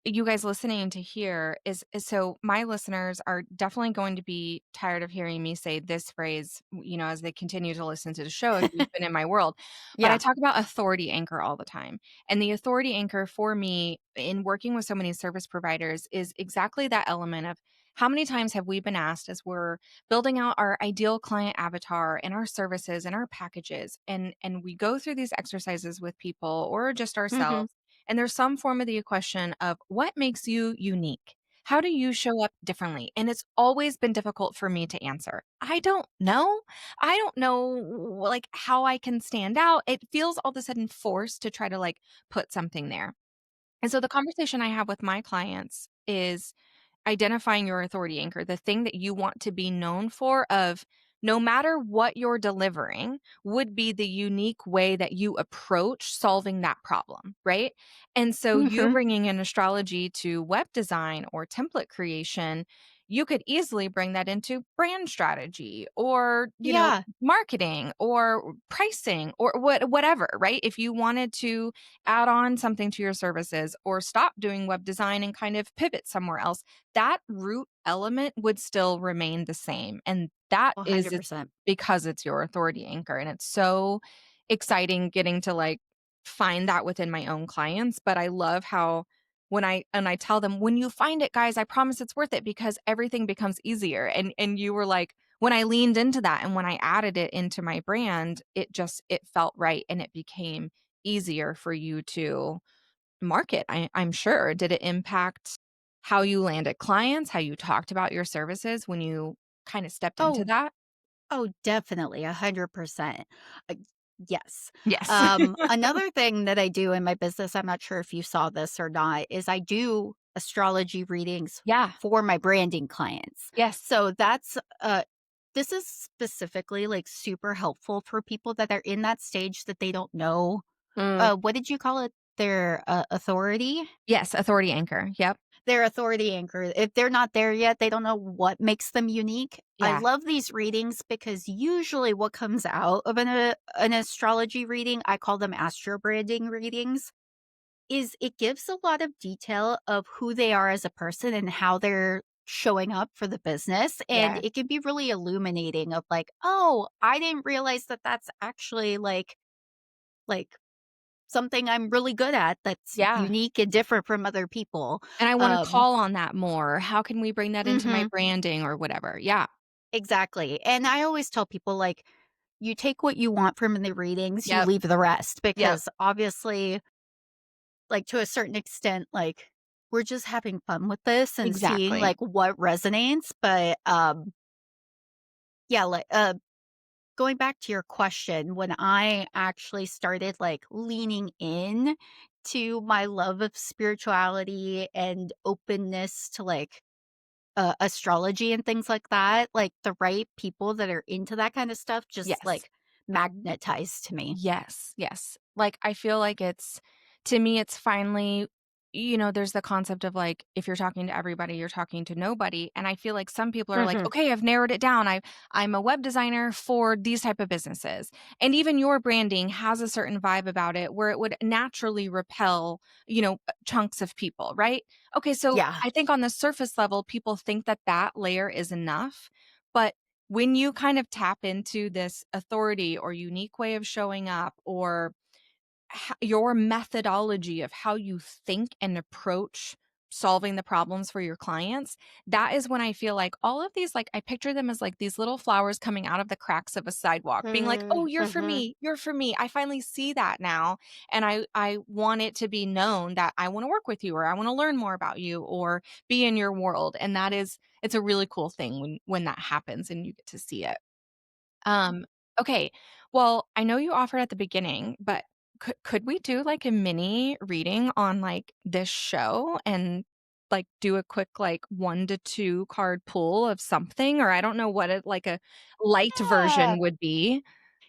Speaker 1: you guys listening to hear is so my listeners are definitely going to be tired of hearing me say this phrase, as they continue to listen to the show if you've been in my world. But I
Speaker 2: Yeah.
Speaker 1: talk about authority anchor all the time. And the authority anchor for me in working with so many service providers is exactly that element of how many times have we been asked as we're building out our ideal client avatar and our services and our packages and we go through these exercises with people or just
Speaker 2: Mhm.
Speaker 1: ourselves and there's some form of the question of what makes you unique? How do you show up differently? And it's always been difficult for me to answer. I don't know. I don't know like how I can stand out. It feels all of a sudden forced to try to like put something there. And so the conversation I have with my clients is identifying your authority anchor, the thing that you want to be known for of no matter what you're delivering would be the unique way that you approach solving that problem, right? And so you
Speaker 2: Mhm.
Speaker 1: bringing in astrology to web design or template creation, you could easily bring that into brand strategy or,
Speaker 2: Yeah.
Speaker 1: marketing or pricing or whatever, right? If you wanted to add on something to your services or stop doing web design and kind of pivot somewhere else, that root element would still remain the same. And that is it's
Speaker 2: 100%.
Speaker 1: because it's your authority anchor. And it's so exciting getting to like find that within my own clients. But I love how when I tell them, when you find it, guys, I promise it's worth it because everything becomes easier. And you were like, when I leaned into that and when I added it into my brand, it felt right and it became easier for you to market, I'm sure. Did it impact how you landed clients, how you talked about your services when you kinda stepped into
Speaker 2: Oh,
Speaker 1: that?
Speaker 2: oh, definitely, 100%. Uh, yes.
Speaker 1: Yes.
Speaker 2: Another thing that I do in my business, I'm not sure if you saw this or not, is I do astrology readings
Speaker 1: Yeah.
Speaker 2: for my branding clients.
Speaker 1: Yes.
Speaker 2: So this is specifically, like, super helpful for people that are in that stage that they don't know,
Speaker 1: Mm.
Speaker 2: what did you call it? Their, authority?
Speaker 1: Yes, authority anchor. Yep.
Speaker 2: Their authority anchor. If they're not there yet, they don't know what makes them unique. I
Speaker 1: Yeah.
Speaker 2: love these readings because usually what comes out of an astrology reading, I call them astro branding readings, is it gives a lot of detail of who they are as a person and how they're showing up for the business. And
Speaker 1: Yeah.
Speaker 2: it can be really illuminating of like, oh, I didn't realize that that's actually like something I'm really good at that's
Speaker 1: Yeah.
Speaker 2: unique and different from other people.
Speaker 1: And I wanna
Speaker 2: Um,
Speaker 1: call on that more. How can we bring that into my
Speaker 2: mhm.
Speaker 1: branding or whatever? Yeah.
Speaker 2: Exactly, and I always tell people, like, you take what you want from the readings, you
Speaker 1: Yep.
Speaker 2: leave the rest,
Speaker 1: Yep.
Speaker 2: because obviously, like, to a certain extent, like, we're just having fun with this and seeing,
Speaker 1: Exactly.
Speaker 2: like, what resonates, but, yeah, going back to your question, when I actually started, like, leaning in to my love of spirituality and openness to, like, astrology and things like that, like, the right people that are into that kind of stuff just,
Speaker 1: Yes.
Speaker 2: like, magnetized to me.
Speaker 1: Yes, yes. Like, I feel like it's to me, it's finally there's the concept of, like, if you're talking to everybody, you're talking to nobody, and I feel like some people are like,
Speaker 2: Mhm.
Speaker 1: "Okay, I've narrowed it down. I'm a web designer for these type of businesses." And even your branding has a certain vibe about it where it would naturally repel, chunks of people, right? Okay, so
Speaker 2: Yeah.
Speaker 1: I think on the surface level, people think that that layer is enough, but when you kind of tap into this authority or unique way of showing up or your methodology of how you think and approach solving the problems for your clients, that is when I feel like all of these, like, I picture them as like these little flowers coming out of the cracks of a sidewalk, being like, "Oh,
Speaker 2: Mm,
Speaker 1: you're for
Speaker 2: mhm.
Speaker 1: me. You're for me." I finally see that now. And I want it to be known that I want to work with you or I want to learn more about you or be in your world. And it's a really cool thing when that happens and you get to see it. Um, okay. Well, I know you offered at the beginning, but could we do like a mini reading on like this show and like do a quick like 1 to 2 card pull of something? Or I don't know what like a light
Speaker 2: Yeah.
Speaker 1: version would be.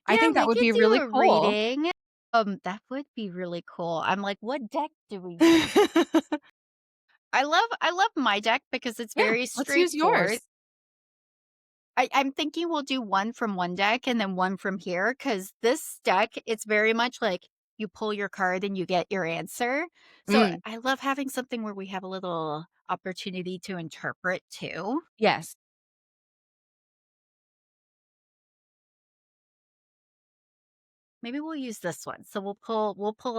Speaker 1: I
Speaker 2: Yeah,
Speaker 1: think that
Speaker 2: we
Speaker 1: would
Speaker 2: could
Speaker 1: be
Speaker 2: do
Speaker 1: really
Speaker 2: a
Speaker 1: cool.
Speaker 2: reading. That would be really cool. I'm like, "What deck do we use?" I love my deck because it's
Speaker 1: Yeah,
Speaker 2: very
Speaker 1: let's use
Speaker 2: straightforward.
Speaker 1: yours.
Speaker 2: I'm thinking we'll do one from one deck and then one from here because this deck, it's very much like you pull your card and you get your answer. So
Speaker 1: Mm,
Speaker 2: I love having something where we have a little opportunity to interpret too.
Speaker 1: yes,
Speaker 2: Maybe we'll use this one. So we'll pull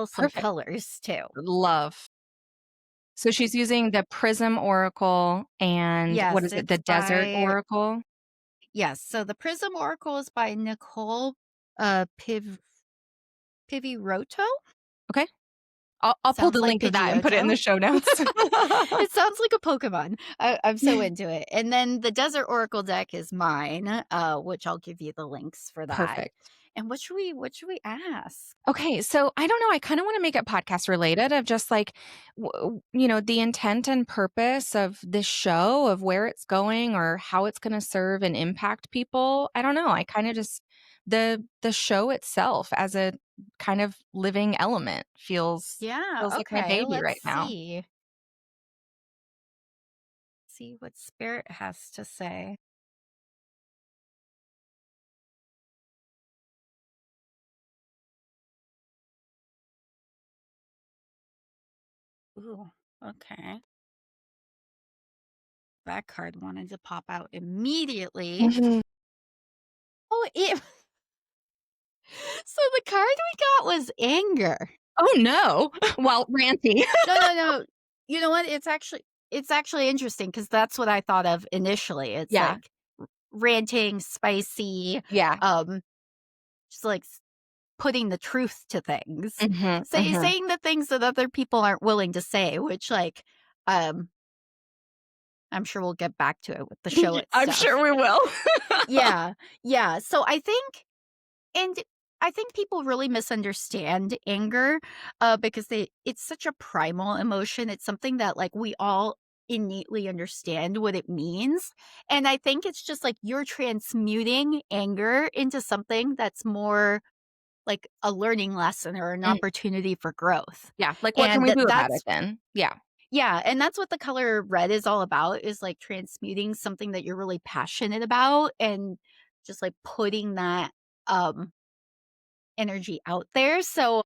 Speaker 2: some
Speaker 1: perfect.
Speaker 2: colors too.
Speaker 1: Love. So she's using the Prism Oracle and what
Speaker 2: Yes,
Speaker 1: is it? The
Speaker 2: it's
Speaker 1: Desert
Speaker 2: by
Speaker 1: Oracle?
Speaker 2: yes. So the Prism Oracle is by Nicole Piviroto.
Speaker 1: Okay. I'll pull the
Speaker 2: Sounds like
Speaker 1: link of that and put it in
Speaker 2: Pidgeotto.
Speaker 1: the show notes.
Speaker 2: It sounds like a Pokemon. I'm so into it. And then the Desert Oracle deck is mine, which I'll give you the links for that.
Speaker 1: Perfect.
Speaker 2: And what should we ask?
Speaker 1: Okay, so I don't know, I kinda wanna make it podcast related of just, like, the intent and purpose of this show, of where it's going or how it's gonna serve and impact people. I don't know, I kinda just the show itself as a kind of living element
Speaker 2: Yeah,
Speaker 1: feels like my
Speaker 2: okay,
Speaker 1: baby
Speaker 2: let's
Speaker 1: right now.
Speaker 2: see. See what Spirit has to say. Ooh, okay. That card wanted to pop out immediately.
Speaker 1: Mhm.
Speaker 2: Oh, it so the card we got was anger.
Speaker 1: Oh, no. Well, ranty.
Speaker 2: No, no, no. You know what? It's actually interesting because that's what I thought of initially. It's
Speaker 1: Yeah,
Speaker 2: like ranting, spicy,
Speaker 1: yeah.
Speaker 2: um, just like putting the truth to things.
Speaker 1: Mhm, mhm.
Speaker 2: Saying the things that other people aren't willing to say, which um I'm sure we'll get back to it with the show
Speaker 1: I'm sure
Speaker 2: itself.
Speaker 1: we will.
Speaker 2: Yeah. Yeah. So and I think people really misunderstand anger, because it's such a primal emotion. It's something that like we all innately understand what it means. And I think it's just like you're transmuting anger into something that's more like a learning lesson or an
Speaker 1: Mm,
Speaker 2: opportunity for growth.
Speaker 1: yeah, like, what can
Speaker 2: And
Speaker 1: we do about it
Speaker 2: that's
Speaker 1: then? Yeah.
Speaker 2: yeah, and that's what the color red is all about, is like transmuting something that you're really passionate about and just like putting that um energy out there. So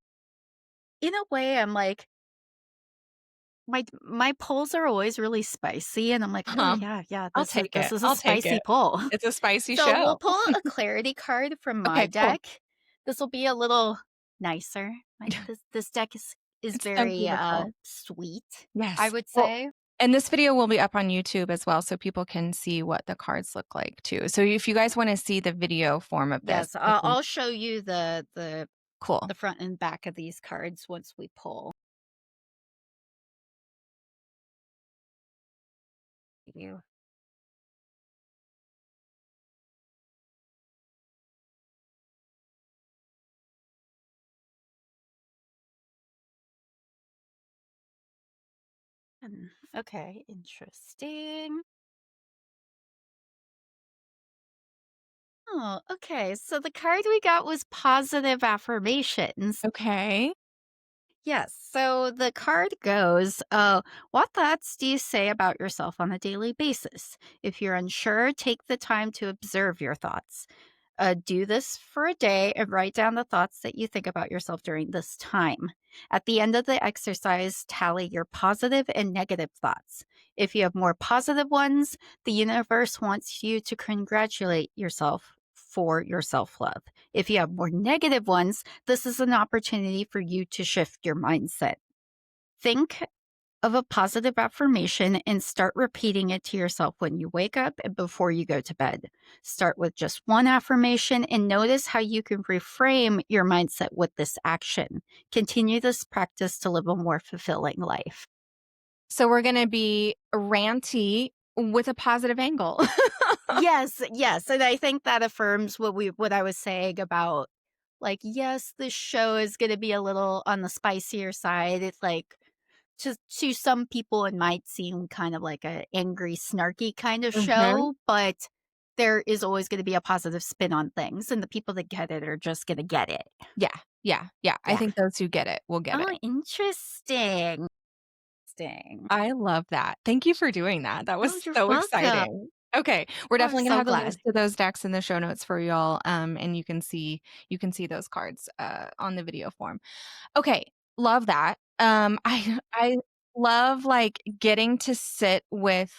Speaker 2: in a way, I'm like, my pulls are always really spicy, and I'm like, oh
Speaker 1: Uh-huh.
Speaker 2: yeah, yeah,
Speaker 1: I'll
Speaker 2: this is
Speaker 1: take
Speaker 2: this
Speaker 1: it,
Speaker 2: is a
Speaker 1: I'll take
Speaker 2: spicy
Speaker 1: it.
Speaker 2: pull.
Speaker 1: It's a spicy
Speaker 2: So we'll
Speaker 1: show.
Speaker 2: pull a clarity card from my
Speaker 1: Okay, cool.
Speaker 2: deck. This will be a little nicer. This deck is
Speaker 1: It's so
Speaker 2: very
Speaker 1: beautiful.
Speaker 2: sweet, I
Speaker 1: Yes.
Speaker 2: would
Speaker 1: Well,
Speaker 2: say.
Speaker 1: and this video will be up on YouTube as well, so people can see what the cards look like too. So if you guys wanna see the video form of this,
Speaker 2: Yes,
Speaker 1: I
Speaker 2: I'll
Speaker 1: can
Speaker 2: show you
Speaker 1: cool.
Speaker 2: the front and back of these cards once we pull. You. Okay, interesting. Oh, okay. So the card we got was positive affirmations.
Speaker 1: Okay.
Speaker 2: Yes. So the card goes, what thoughts do you say about yourself on a daily basis? If you're unsure, take the time to observe your thoughts. Do this for a day and write down the thoughts that you think about yourself during this time. At the end of the exercise, tally your positive and negative thoughts. If you have more positive ones, the universe wants you to congratulate yourself for your self love. If you have more negative ones, this is an opportunity for you to shift your mindset. Think of a positive affirmation and start repeating it to yourself when you wake up and before you go to bed. Start with just one affirmation and notice how you can reframe your mindset with this action. Continue this practice to live a more fulfilling life.
Speaker 1: So we're gonna be ranty with a positive angle.
Speaker 2: Yes, yes, and I think that affirms what I was saying about like yes, this show is going to be a little on the spicier side. It's like to some people it might seem kind of like a angry snarky kind of
Speaker 1: Mhm.
Speaker 2: show, but there is always gonna be a positive spin on things, and the people that get it are just gonna get it.
Speaker 1: Yeah, yeah, yeah. I
Speaker 2: Yeah.
Speaker 1: think those who get it will get it.
Speaker 2: Oh, interesting. Interesting.
Speaker 1: I love that. Thank you for doing that. That
Speaker 2: Oh,
Speaker 1: was
Speaker 2: you're
Speaker 1: so
Speaker 2: welcome.
Speaker 1: exciting. Okay, we're
Speaker 2: Oh, I'm
Speaker 1: definitely gonna
Speaker 2: so
Speaker 1: have the links
Speaker 2: glad.
Speaker 1: to those decks in the show notes for y'all, and you can see those cards, on the video form. Okay, love that. I love, like, getting to sit with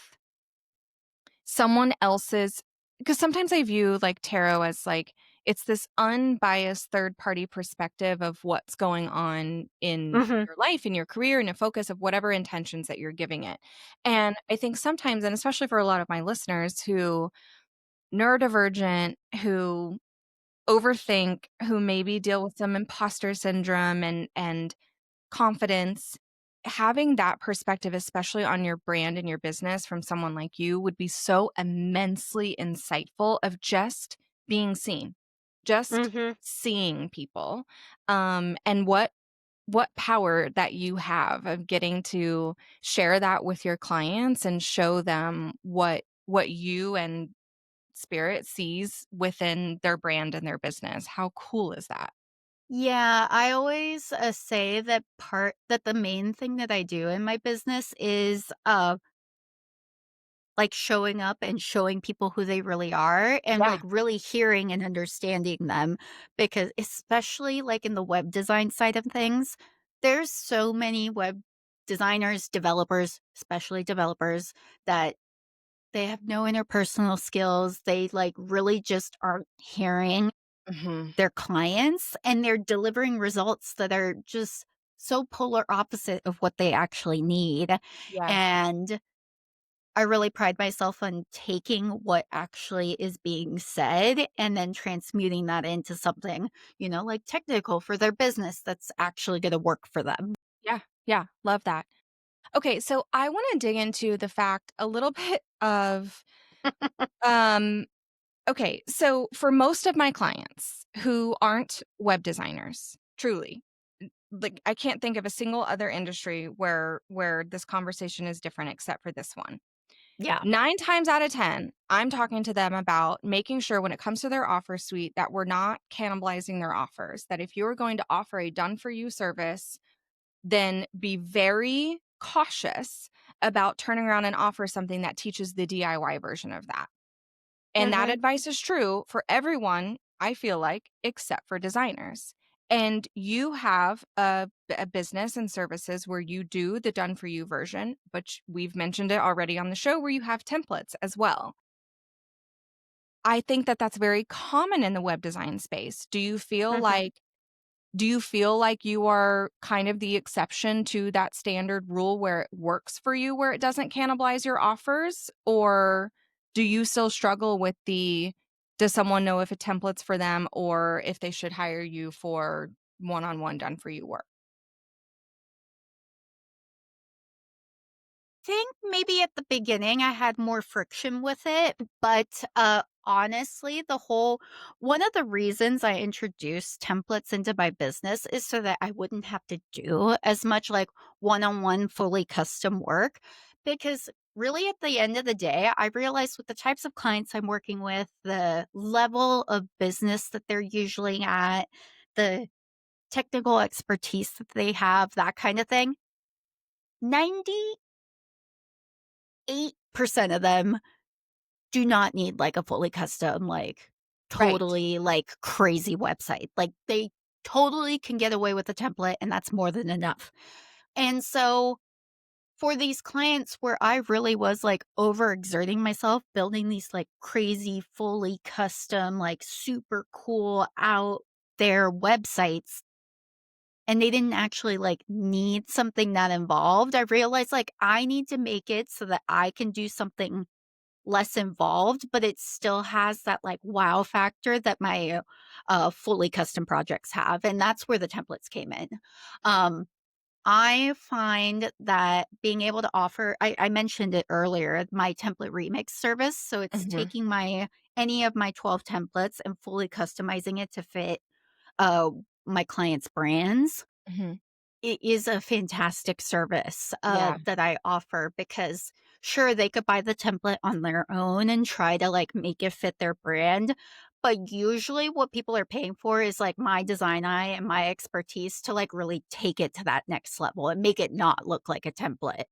Speaker 1: someone else's because sometimes I view, like, tarot as, like, it's this unbiased third-party perspective of what's going on in
Speaker 2: Mhm,
Speaker 1: your life, in your career, and a focus of whatever intentions that you're giving it. And I think sometimes, and especially for a lot of my listeners who neurodivergent, who overthink, who maybe deal with some imposter syndrome and confidence, having that perspective, especially on your brand and your business from someone like you, would be so immensely insightful of just being seen, just
Speaker 2: mhm.
Speaker 1: seeing people, and what power that you have of getting to share that with your clients and show them what you and spirit sees within their brand and their business. How cool is that?
Speaker 2: Yeah, I always, say that the main thing that I do in my business is, like, showing up and showing people who they really are and,
Speaker 1: Yeah.
Speaker 2: like, really hearing and understanding them because especially, like, in the web design side of things, there's so many web designers, developers, especially developers, that they have no interpersonal skills. They, like, really just aren't hearing
Speaker 1: Mhm.
Speaker 2: their clients, and they're delivering results that are just so polar opposite of what they actually need,
Speaker 1: Yeah.
Speaker 2: and I really pride myself on taking what actually is being said and then transmuting that into something, like technical for their business that's actually gonna work for them.
Speaker 1: Yeah. Yeah. Love that. Okay, so I wanna dig into the fact a little bit of, um okay, so for most of my clients who aren't web designers, truly, like, I can't think of a single other industry where this conversation is different except for this one.
Speaker 2: Yeah.
Speaker 1: 9 times out of 10, I'm talking to them about making sure when it comes to their offer suite that we're not cannibalizing their offers, that if you're going to offer a done for you service, then be very cautious about turning around and offer something that teaches the DIY version of that. And that
Speaker 2: Mhm.
Speaker 1: advice is true for everyone, I feel like, except for designers. And you have a business and services where you do the done for you version, but we've mentioned it already on the show where you have templates as well. I think that that's very common in the web design space.
Speaker 2: Mhm.
Speaker 1: Do you feel like you are kind of the exception to that standard rule where it works for you, where it doesn't cannibalize your offers? Or do you still struggle with does someone know if a template's for them or if they should hire you for one-on-one done for you work?
Speaker 2: Think maybe at the beginning I had more friction with it, but honestly, the whole one of the reasons I introduced templates into my business is so that I wouldn't have to do as much like one-on-one fully custom work because really at the end of the day, I realized with the types of clients I'm working with, the level of business that they're usually at, the technical expertise that they have, that kind of thing. 98% of them do not need, like, a fully custom, like,
Speaker 1: Right.
Speaker 2: totally, like, crazy website. Like, they totally can get away with a template, and that's more than enough. And so, for these clients where I really was, like, overexerting myself, building these, like, crazy, fully custom, like, super cool out there websites, and they didn't actually, like, need something that involved, I realized, like, I need to make it so that I can do something less involved, but it still has that, like, wow factor that my, fully custom projects have, and that's where the templates came in. Um, I find that being able to offer I mentioned it earlier, my template remix service, so it's
Speaker 1: Mhm,
Speaker 2: taking my any of my 12 templates and fully customizing it to fit, uh, my clients' brands.
Speaker 1: mhm.
Speaker 2: it is a fantastic service,
Speaker 1: Yeah.
Speaker 2: that I offer because, sure, they could buy the template on their own and try to, like, make it fit their brand, but usually what people are paying for is, like, my design eye and my expertise to, like, really take it to that next level and make it not look like a template.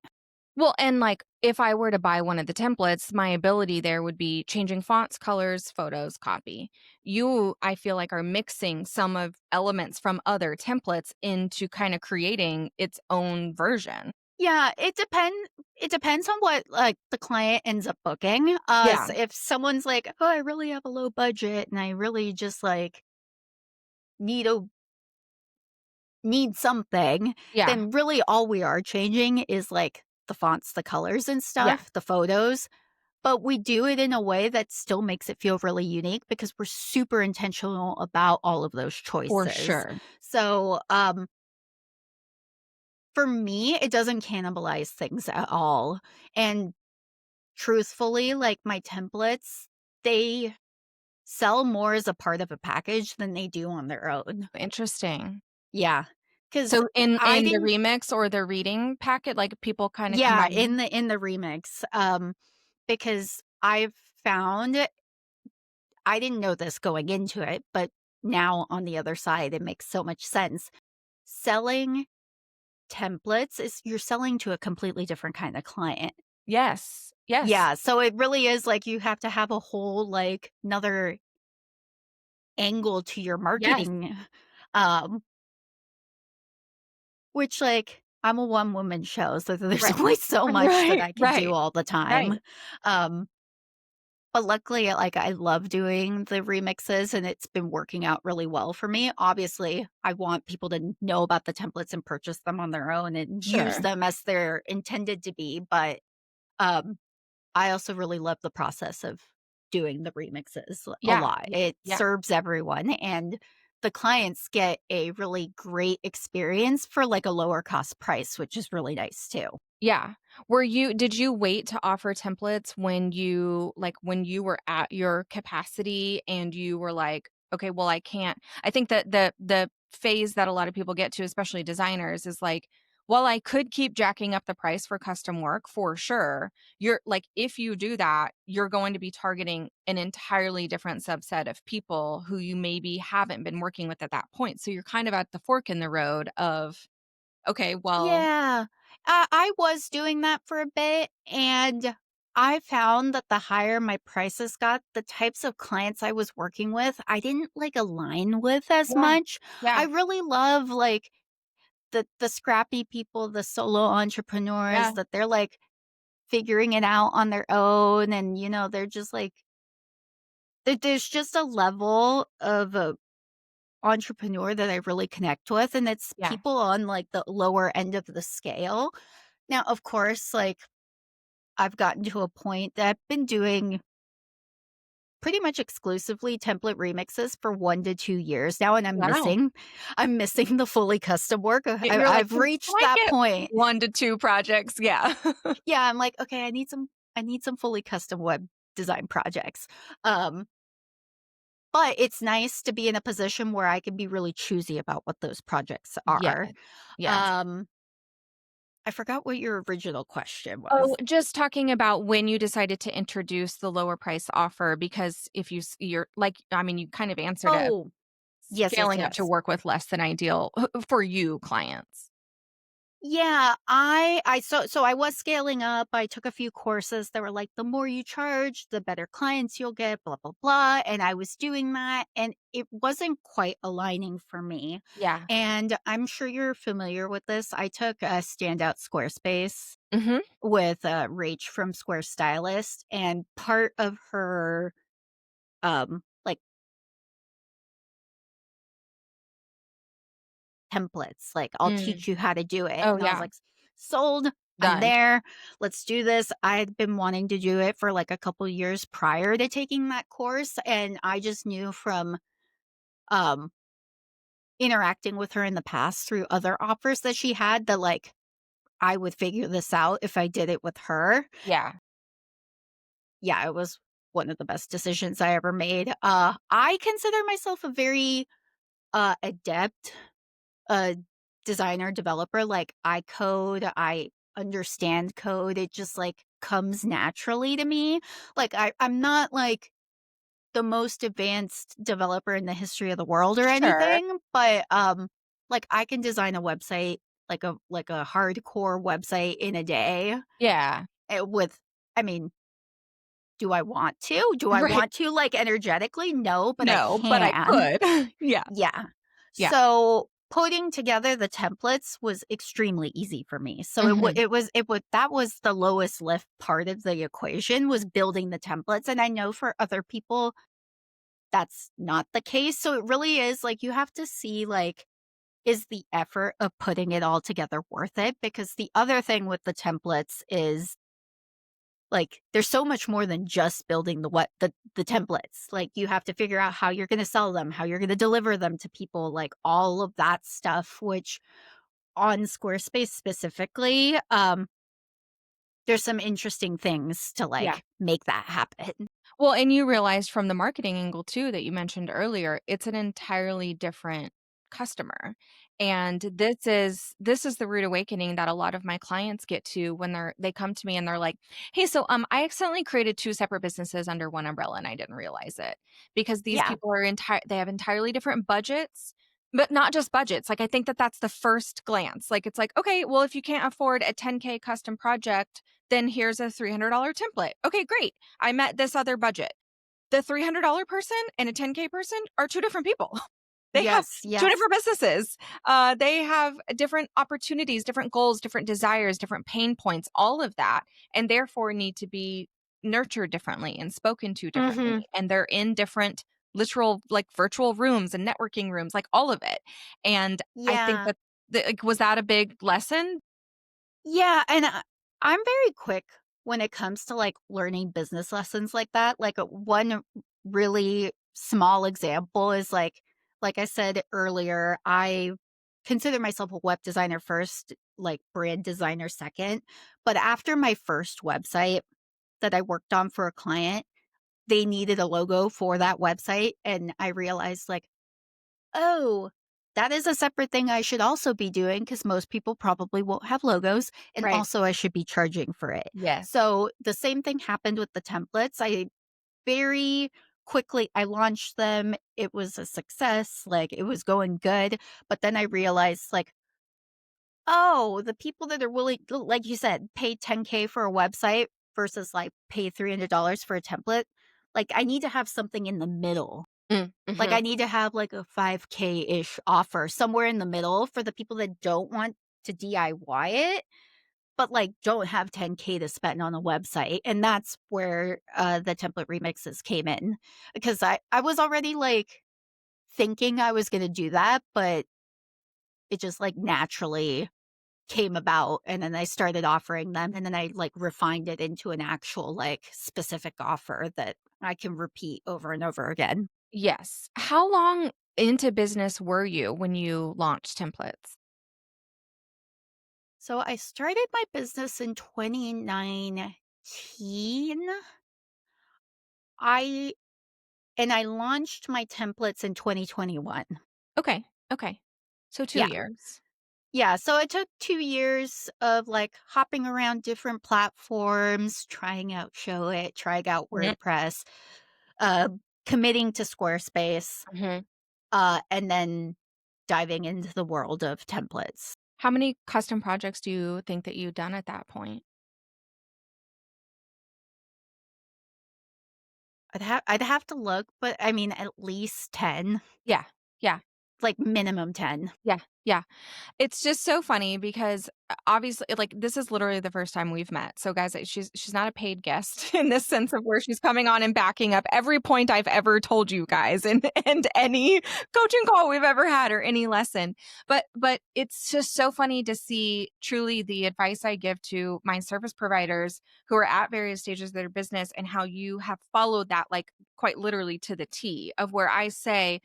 Speaker 1: Well, and, like, if I were to buy one of the templates, my ability there would be changing fonts, colors, photos, copy. You, I feel like, are mixing some of elements from other templates into kinda creating its own version.
Speaker 2: Yeah, it depends on what, like, the client ends up booking.
Speaker 1: Yeah,
Speaker 2: S If someone's like, "Oh, I really have a low budget and I really just, like, need a need something,"
Speaker 1: yeah,
Speaker 2: then really all we are changing is, like, the fonts, the colors and
Speaker 1: yeah,
Speaker 2: stuff, the photos, but we do it in a way that still makes it feel really unique because we're super intentional about all of those
Speaker 1: for
Speaker 2: choices.
Speaker 1: sure.
Speaker 2: So, for me, it doesn't cannibalize things at all, and truthfully, like, my templates, they sell more as a part of a package than they do on their own.
Speaker 1: Interesting.
Speaker 2: Yeah, because
Speaker 1: So in
Speaker 2: I
Speaker 1: in the
Speaker 2: didn't
Speaker 1: remix or the reading packet, like, people kinda
Speaker 2: Yeah,
Speaker 1: combine
Speaker 2: in
Speaker 1: them?
Speaker 2: the remix, because I've found I didn't know this going into it, but now on the other side, it makes so much sense. Selling templates is you're selling to a completely different kind of client.
Speaker 1: Yes, yes,
Speaker 2: Yeah, so it really is like you have to have a whole, like, another angle to your
Speaker 1: yes.
Speaker 2: marketing, um, which, like, I'm a one-woman show, so there's
Speaker 1: Right.
Speaker 2: only so much that
Speaker 1: Right,
Speaker 2: I can do
Speaker 1: right,
Speaker 2: all the
Speaker 1: right.
Speaker 2: time, um but luckily, like, I love doing the remixes, and it's been working out really well for me. Obviously, I want people to know about the templates and purchase them on their own and use
Speaker 1: Sure.
Speaker 2: them as they're intended to be, but, um, I also really love the process of doing the remixes a
Speaker 1: Yeah,
Speaker 2: lot.
Speaker 1: yeah,
Speaker 2: It
Speaker 1: yeah.
Speaker 2: serves everyone, and the clients get a really great experience for, like, a lower cost price, which is really nice too.
Speaker 1: Yeah. Did you wait to offer templates when when you were at your capacity and you were like, "Okay, well, I can't." I think that the phase that a lot of people get to, especially designers, is like, "Well, I could keep jacking up the price for custom work for sure." You're like, if you do that, you're going to be targeting an entirely different subset of people who you maybe haven't been working with at that point. So you're kind of at the fork in the road of, "Okay, well."
Speaker 2: Yeah. I was doing that for a bit, and I found that the higher my prices got, the types of clients I was working with, I didn't, like, align with as
Speaker 1: Yeah.
Speaker 2: much. I
Speaker 1: Yeah.
Speaker 2: really love, like, the scrappy people, the solo entrepreneurs
Speaker 1: Yeah.
Speaker 2: that they're, like, figuring it out on their own, and, they're just, like there's just a level of a entrepreneur that I really connect with, and it's
Speaker 1: Yeah.
Speaker 2: people on, like, the lower end of the scale. Now, of course, like, I've gotten to a point that I've been doing pretty much exclusively template remixes for 1 to 2 years now, and
Speaker 1: Wow.
Speaker 2: I'm missing the fully custom work.
Speaker 1: You're like,
Speaker 2: I've
Speaker 1: "Can
Speaker 2: reached
Speaker 1: I
Speaker 2: that
Speaker 1: get
Speaker 2: point.
Speaker 1: 1 to 2 projects?" Yeah.
Speaker 2: Yeah, I'm like, "Okay, I need some fully custom web design projects." Um, but it's nice to be in a position where I can be really choosy about what those projects
Speaker 1: Yeah.
Speaker 2: are.
Speaker 1: Yes.
Speaker 2: Um, I forgot what your original question
Speaker 1: Oh,
Speaker 2: was.
Speaker 1: just talking about when you decided to introduce the lower price offer, because if you're like, I mean, you kind of answered it,
Speaker 2: Oh, yes, yes,
Speaker 1: scaling up to
Speaker 2: yes.
Speaker 1: work with less than ideal for you clients.
Speaker 2: Yeah, I I was scaling up. I took a few courses that were like the more you charge, the better clients you'll get, blah blah blah, and I was doing that and it wasn't quite aligning for me.
Speaker 1: Yeah.
Speaker 2: And I'm sure you're familiar with this. I took a standout Squarespace
Speaker 1: Mhm.
Speaker 2: with Rach from Square Stylist and part of her like templates, like, "I'll
Speaker 1: Mm.
Speaker 2: teach you how to do it,"
Speaker 1: Oh,
Speaker 2: and I was
Speaker 1: yeah.
Speaker 2: like, "Sold, I'm
Speaker 1: Done.
Speaker 2: there, let's do this." I had been wanting to do it for, like, a couple years prior to taking that course, and I just knew from, um, interacting with her in the past through other offers that she had that, like, I would figure this out if I did it with her.
Speaker 1: Yeah.
Speaker 2: Yeah, it was one of the best decisions I ever made. I consider myself a very, adept, uh designer, developer, like, I code, I understand code, it just, like, comes naturally to me. Like, I'm not, like, the most advanced developer in the history of the world or
Speaker 1: Sure.
Speaker 2: anything, but, like, I can design a website, like a hardcore website in a day,
Speaker 1: Yeah.
Speaker 2: with I mean, do I want to? Do I
Speaker 1: Right.
Speaker 2: want to, like, energetically? No, but I
Speaker 1: No, but I
Speaker 2: can.
Speaker 1: could. Yeah.
Speaker 2: Yeah.
Speaker 1: Yeah.
Speaker 2: So, putting together the templates was extremely easy for me. So
Speaker 1: Mhm.
Speaker 2: it would that was the lowest lift part of the equation, was building the templates, and I know for other people that's not the case. So it really is like you have to see, like, is the effort of putting it all together worth it? Because the other thing with the templates is, like, there's so much more than just building the templates. Like, you have to figure out how you're gonna sell them, how you're gonna deliver them to people, like, all of that stuff, which on Squarespace specifically, there's some interesting things to,
Speaker 1: Yeah.
Speaker 2: like, make that happen.
Speaker 1: Well, and you realized from the marketing angle too that you mentioned earlier, it's an entirely different customer. And this is the rude awakening that a lot of my clients get to when they come to me and they're like, "Hey, so I accidentally created two separate businesses under one umbrella and I didn't realize it." Because these
Speaker 2: Yeah.
Speaker 1: people are they have entirely different budgets, but not just budgets. Like I think that that's the first glance. Like it's like, "Okay, well if you can't afford a 10K custom project, then here's a $300 template." Okay, great. I met this other budget. The $300 person and a 10K person are two different people. They have
Speaker 2: Yes,
Speaker 1: two
Speaker 2: yes.
Speaker 1: different businesses. They have different opportunities, different goals, different desires, different pain points, all of that, and therefore need to be nurtured differently and spoken to differently.
Speaker 2: Mhm.
Speaker 1: And they're in different literal like virtual rooms and networking rooms, like all of it. And I think
Speaker 2: Yeah.
Speaker 1: that like, was that a big lesson?
Speaker 2: Yeah, and I'm very quick when it comes to, like, learning business lessons like that. Like, one really small example is, like I said earlier, I consider myself a web designer first, like, brand designer second, but after my first website that I worked on for a client, they needed a logo for that website, and I realized, like, "Oh, that is a separate thing I should also be doing because most people probably won't have logos, and
Speaker 1: Right.
Speaker 2: also I should be charging for it."
Speaker 1: Yes.
Speaker 2: So, the same thing happened with the templates. I very quickly I launched them, it was a success, like, it was going good, but then I realized, like, "Oh, the people that are willing," like you said, pay 10K for a website versus, like, pay $300 for a template. Like, I need to have something in the middle.
Speaker 1: Mm,
Speaker 2: Like,
Speaker 1: mhm.
Speaker 2: I need to have, like, a 5K-ish offer somewhere in the middle for the people that don't want to DIY it, but, like, don't have 10K to spend on a website, and that's where, the template remixes came in, because I was already, like, thinking I was gonna do that, but it just, like, naturally came about, and then I started offering them, and then I, like, refined it into an actual, like, specific offer that I can repeat over and over again.
Speaker 1: Yes. How long into business were you when you launched templates?
Speaker 2: So I started my business in 2019. I I launched my templates in 2021.
Speaker 1: Okay, okay. So 2
Speaker 2: Yeah.
Speaker 1: years.
Speaker 2: Yeah, so it took 2 years of, like, hopping around different platforms, trying out Showit, trying out
Speaker 1: Mhm,
Speaker 2: WordPress, uh, committing to Squarespace,
Speaker 1: mhm.
Speaker 2: and then diving into the world of templates.
Speaker 1: How many custom projects do you think that you've done at that point?
Speaker 2: I'd have to look, but I mean, at least 10,
Speaker 1: Yeah, yeah,
Speaker 2: like, minimum 10.
Speaker 1: yeah, yeah. It's just so funny because, obviously like, this is literally the first time we've met. So, guys, she's not a paid guest in this sense of where she's coming on and backing up every point I've ever told you guys and any coaching call we've ever had or any lesson. But it's just so funny to see truly the advice I give to my service providers who are at various stages of their business and how you have followed that, like, quite literally to the T of where I say,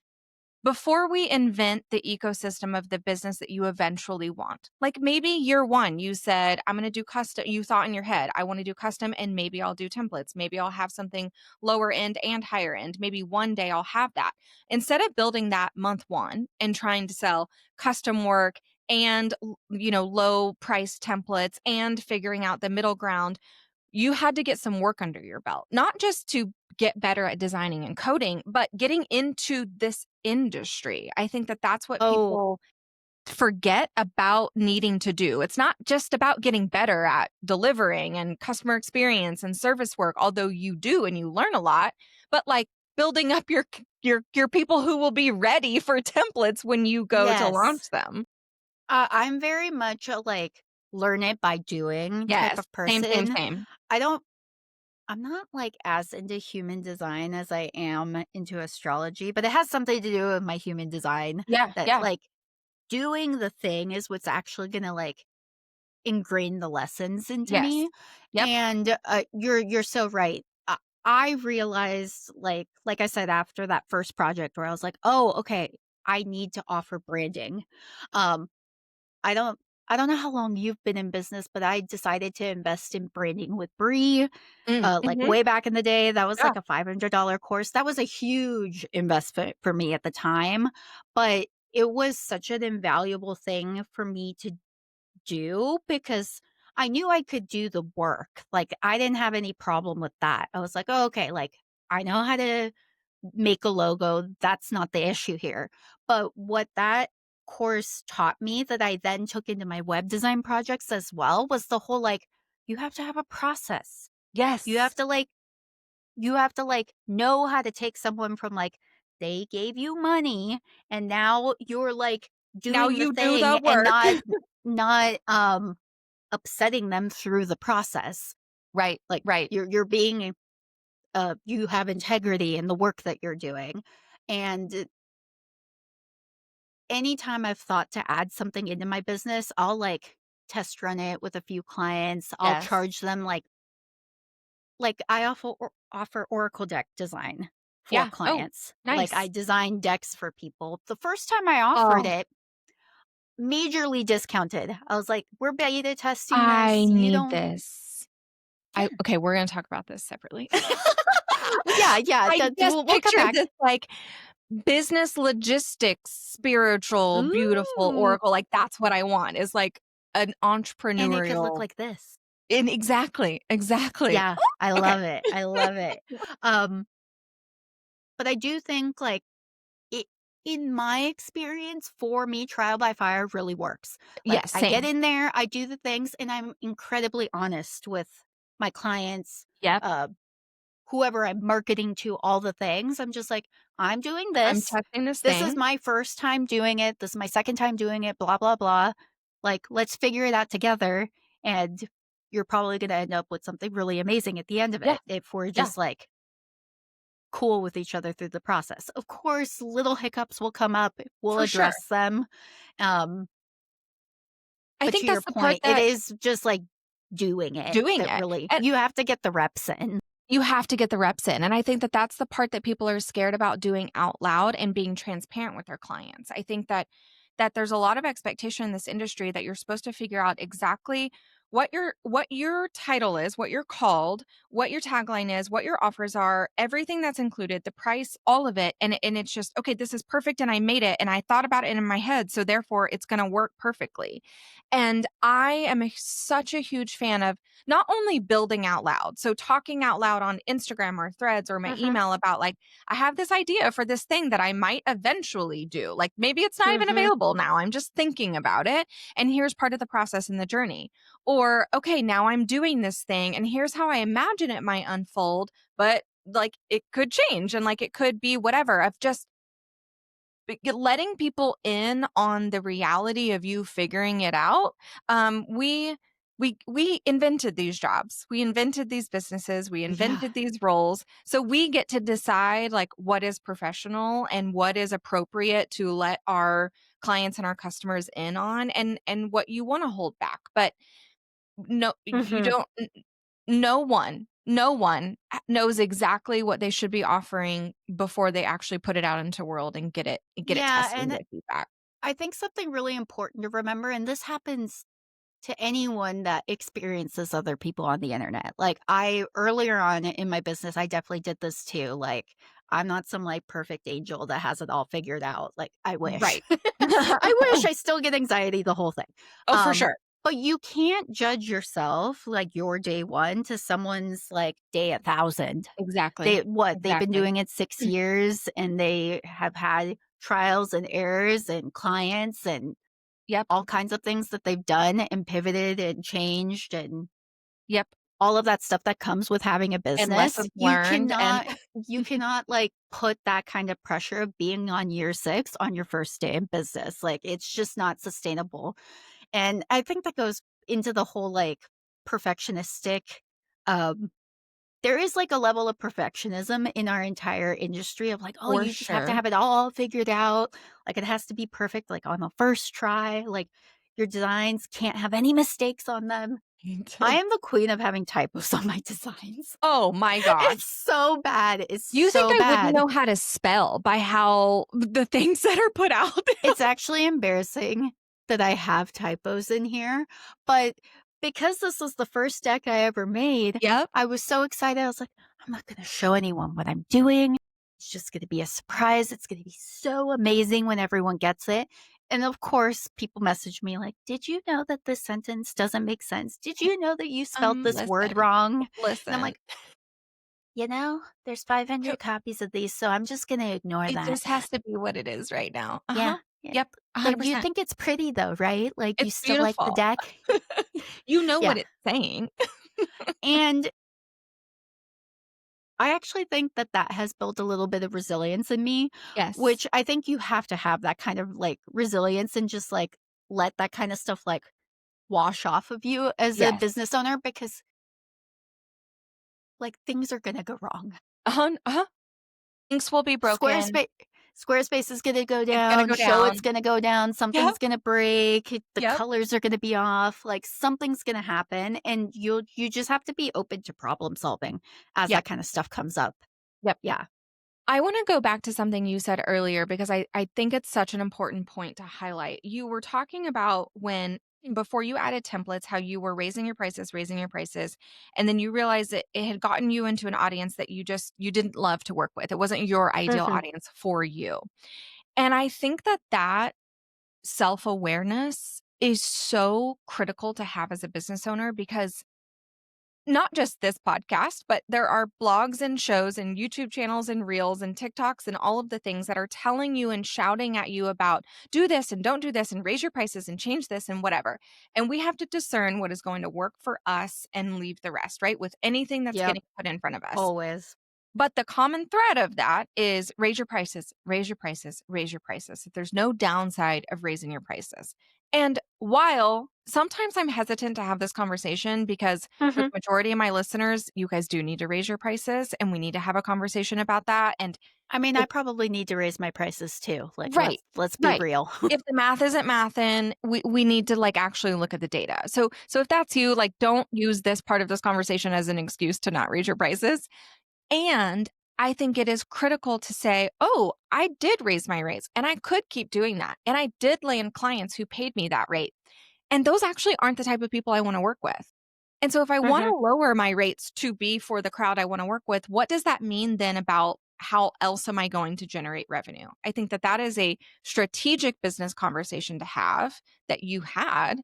Speaker 1: before we invent the ecosystem of the business that you eventually want. Like maybe year 1, you said, I'm going to do custom. You thought in your head, I want to do custom and maybe I'll do templates. Maybe I'll have something lower end and higher end. Maybe one day I'll have that. Instead of building that month 1 and trying to sell custom work and, low price templates and figuring out the middle ground, you had to get some work under your belt, not just to get better at designing and coding, but getting into this industry. I think that that's what
Speaker 2: Oh,
Speaker 1: people forget about needing to do. It's not just about getting better at delivering and customer experience and service work, although you do and you learn a lot, but like building up your people who will be ready for templates when you go to
Speaker 2: yes.
Speaker 1: launch them.
Speaker 2: I'm very much a, like, learn it by doing type
Speaker 1: Yes.
Speaker 2: of
Speaker 1: Same, same,
Speaker 2: person.
Speaker 1: same.
Speaker 2: I don't I'm not, like, as into human design as I am into astrology, but it has something to do with my human design
Speaker 1: Yeah,
Speaker 2: that,
Speaker 1: yeah.
Speaker 2: like, doing the thing is what's actually gonna, like, ingrain the lessons into
Speaker 1: Yes.
Speaker 2: me,
Speaker 1: Yep.
Speaker 2: and, you're so right. I realized, like I said, after that first project where I was like, "Oh, okay, I need to offer branding." Um, I don't I don't know how long you've been in business, but I decided to invest in branding with Bree, like,
Speaker 1: Mhm.
Speaker 2: way back in the day. That was,
Speaker 1: Yeah.
Speaker 2: like, a $500 course. That was a huge investment for me at the time, but it was such an invaluable thing for me to do because I knew I could do the work. Like, I didn't have any problem with that. I was like, "Oh, okay, like, I know how to make a logo. That's not the issue here." But what that course taught me that I then took into my web design projects as well was the whole, like, you have to have a process. You have
Speaker 1: Yes.
Speaker 2: to, like you have to, like, know how to take someone from, like, they gave you money, and now you're, like,
Speaker 1: Now
Speaker 2: doing the
Speaker 1: you do the
Speaker 2: thing and
Speaker 1: work.
Speaker 2: not upsetting them through the process.
Speaker 1: Right,
Speaker 2: Like,
Speaker 1: right.
Speaker 2: you're being, you have integrity in the work that you're doing, and anytime I've thought to add something into my business, I'll, like, test run it with a few clients. I'll
Speaker 1: Yes.
Speaker 2: charge them, I offer Oracle deck design for
Speaker 1: Yeah. Oh,
Speaker 2: clients. Like, I
Speaker 1: nice.
Speaker 2: design decks for people. The first time I offered
Speaker 1: Oh,
Speaker 2: it, majorly discounted. I was like, "We're beta testing
Speaker 1: I
Speaker 2: this. You
Speaker 1: need
Speaker 2: don't."
Speaker 1: this. I
Speaker 2: Yeah.
Speaker 1: Okay, we're gonna talk about this separately.
Speaker 2: Yeah, yeah,
Speaker 1: I
Speaker 2: that
Speaker 1: just
Speaker 2: we'll come
Speaker 1: pictured
Speaker 2: back.
Speaker 1: this, like, business logistics, spiritual, beautiful
Speaker 2: Ooh,
Speaker 1: oracle, like, that's what I want, is, like, an
Speaker 2: and it could look
Speaker 1: entrepreneurial
Speaker 2: like this.
Speaker 1: and exactly, exactly.
Speaker 2: Yeah, I
Speaker 1: Okay.
Speaker 2: love it, I love it. Um, but I do think, like, it in my experience, for me, trial by fire really works. Like,
Speaker 1: Yes,
Speaker 2: I get
Speaker 1: same.
Speaker 2: in there, I do the things, and I'm incredibly honest with my clients,
Speaker 1: Yep.
Speaker 2: uh, whoever I'm marketing to, all the things. I'm just like, "I'm doing
Speaker 1: I'm
Speaker 2: this.
Speaker 1: testing this
Speaker 2: This is
Speaker 1: thing.
Speaker 2: my first time doing it. This is my second time doing it, blah, blah, blah. Like, let's figure it out together, and you're probably gonna end up with something really amazing at the end of
Speaker 1: Yeah,
Speaker 2: it if we're
Speaker 1: yeah,
Speaker 2: just, like, cool with each other through the process. Of course, little hiccups will come up, we'll
Speaker 1: for sure.
Speaker 2: address them, um,
Speaker 1: I
Speaker 2: but
Speaker 1: think
Speaker 2: to your
Speaker 1: that's the part
Speaker 2: point, it
Speaker 1: that
Speaker 2: is just, like, doing it
Speaker 1: doing
Speaker 2: that
Speaker 1: it.
Speaker 2: really you have to get the reps in.
Speaker 1: You have to get the reps in, and I think that that's the part that people are scared about doing out loud and being transparent with their clients. I think that there's a lot of expectation in this industry that you're supposed to figure out exactly what your title is, what you're called, what your tagline is, what your offers are, everything that's included, the price, all of it, and it's just, "Okay, this is perfect, and I made it, and I thought about it in my head, so therefore it's gonna work perfectly." And I am such a huge fan of not only building out loud, so talking out loud on Instagram or threads or my
Speaker 2: Mhm,
Speaker 1: email about like, I have this idea for this thing that I might eventually do. Like maybe it's not even
Speaker 2: mhm.
Speaker 1: available now. I'm just thinking about it. And here's part of the process and the journey. Or, okay, now I'm doing this thing and here's how I imagine it might unfold, but like it could change and like it could be whatever. I've just letting people in on the reality of you figuring it out. We invented these jobs, we invented these businesses, we
Speaker 2: Yeah.
Speaker 1: invented these roles, so we get to decide like what is professional and what is appropriate to let our clients and our customers in on, and what you want to hold back. But no, you
Speaker 2: Mhm.
Speaker 1: don't. No one knows exactly what they should be offering before they actually put it out into world and get it
Speaker 2: Yeah,
Speaker 1: tested and
Speaker 2: and
Speaker 1: get feedback.
Speaker 2: I think something really important to remember, and this happens to anyone that experiences other people on the internet. Like, I earlier on in my business, I definitely did this too. Like, I'm not some, like, perfect angel that has it all figured out. Like, I wish.
Speaker 1: Right.
Speaker 2: I wish I still get anxiety the whole thing.
Speaker 1: Oh, for
Speaker 2: Um,
Speaker 1: sure.
Speaker 2: but you can't judge yourself, like, your day 1 to someone's, like, day 1,000.
Speaker 1: Exactly.
Speaker 2: They've been
Speaker 1: Exactly.
Speaker 2: doing it 6 years, and they have had trials and errors and clients and
Speaker 1: Yep.
Speaker 2: all kinds of things that they've done and pivoted and changed and
Speaker 1: Yep.
Speaker 2: all of that stuff that comes with having a
Speaker 1: And
Speaker 2: business.
Speaker 1: lessons learned and
Speaker 2: You cannot, like, put that kind of pressure of being on year 6 on your first day in business. Like, it's just not sustainable. And I think that goes into the whole, like, perfectionistic, um there is, like, a level of perfectionism in our entire industry of, like, "Oh,
Speaker 1: for
Speaker 2: you just have to
Speaker 1: sure.
Speaker 2: have it all figured out." Like, it has to be perfect, like, on the first try. Like, your designs can't have any mistakes on them. I am the queen of having typos on my designs.
Speaker 1: Oh my
Speaker 2: It's
Speaker 1: gosh.
Speaker 2: so bad. It's
Speaker 1: You think
Speaker 2: so
Speaker 1: I wouldn't
Speaker 2: bad.
Speaker 1: know how to spell by how the things that are put out?
Speaker 2: It's actually embarrassing that I have typos in here, but because this was the first deck I ever made,
Speaker 1: Yep.
Speaker 2: I was so excited. I was like, "I'm not gonna show anyone what I'm doing. It's just gonna be a surprise. It's gonna be so amazing when everyone gets it." And of course, people message me like, "Did you know that this sentence doesn't make sense? Did you know that you spelled this word
Speaker 1: Listen,
Speaker 2: wrong?" And I'm
Speaker 1: listen.
Speaker 2: like, there's 500 copies of these, so I'm just gonna ignore
Speaker 1: It
Speaker 2: that.
Speaker 1: just has to be what it is right now.
Speaker 2: Yeah,
Speaker 1: Uh-huh.
Speaker 2: yeah.
Speaker 1: Yep,
Speaker 2: But you
Speaker 1: 100%.
Speaker 2: think it's pretty though, right? Like, you
Speaker 1: It's
Speaker 2: still like the
Speaker 1: beautiful.
Speaker 2: deck?
Speaker 1: You know
Speaker 2: Yeah.
Speaker 1: what it's saying.
Speaker 2: And I actually think that that has built a little bit of resilience in me,
Speaker 1: Yes.
Speaker 2: which I think you have to have that kind of, like, resilience and just, like, let that kind of stuff, like, wash off of you as a
Speaker 1: Yes.
Speaker 2: business owner because, like, things are gonna go wrong.
Speaker 1: Uh-huh. Things will be broken.
Speaker 2: Squarespace Squarespace is gonna go
Speaker 1: It's gonna
Speaker 2: down,
Speaker 1: go
Speaker 2: Showit's
Speaker 1: down.
Speaker 2: gonna go down,
Speaker 1: Yep.
Speaker 2: something's gonna break, the
Speaker 1: Yep.
Speaker 2: colors are gonna be off, like, something's gonna happen, and you just have to be open to problem solving as
Speaker 1: Yep.
Speaker 2: that kinda stuff comes up.
Speaker 1: Yep.
Speaker 2: Yeah.
Speaker 1: I wanna go back to something you said earlier because I think it's such an important point to highlight. You were talking about when before you added templates, how you were raising your prices, and then you realized that it had gotten you into an audience that you didn't love to work with. It wasn't your ideal
Speaker 2: Mhm.
Speaker 1: audience for you. And I think that that self-awareness is so critical to have as a business owner because not just this podcast, but there are blogs and shows and YouTube channels and reels and TikToks and all of the things that are telling you and shouting at you about do this and don't do this and raise your prices and change this and whatever. And we have to discern what is going to work for us and leave the rest, right? With anything that's
Speaker 2: Yep,
Speaker 1: getting put in front of us.
Speaker 2: always.
Speaker 1: But the common thread of that is raise your prices, raise your prices, raise your prices. There's no downside of raising your prices. And while sometimes I'm hesitant to have this conversation because for
Speaker 2: Mhm.
Speaker 1: the majority of my listeners, you guys do need to raise your prices and we need to have a conversation about that. And
Speaker 2: I mean, I
Speaker 1: if,
Speaker 2: probably need to raise my prices too, like,
Speaker 1: right,
Speaker 2: let's be
Speaker 1: right.
Speaker 2: real.
Speaker 1: If the math isn't mathin', we need to like actually look at the data. So if that's you, like don't use this part of this conversation as an excuse to not raise your prices. And I think it is critical to say, oh, I did raise my rates and I could keep doing that. And I did land clients who paid me that rate. And those actually aren't the type of people I want to work with. And so if I want
Speaker 2: Mhm.
Speaker 1: to lower my rates to be for the crowd I want to work with, what does that mean then about how else am I going to generate revenue? I think that that is a strategic business conversation to have that you had.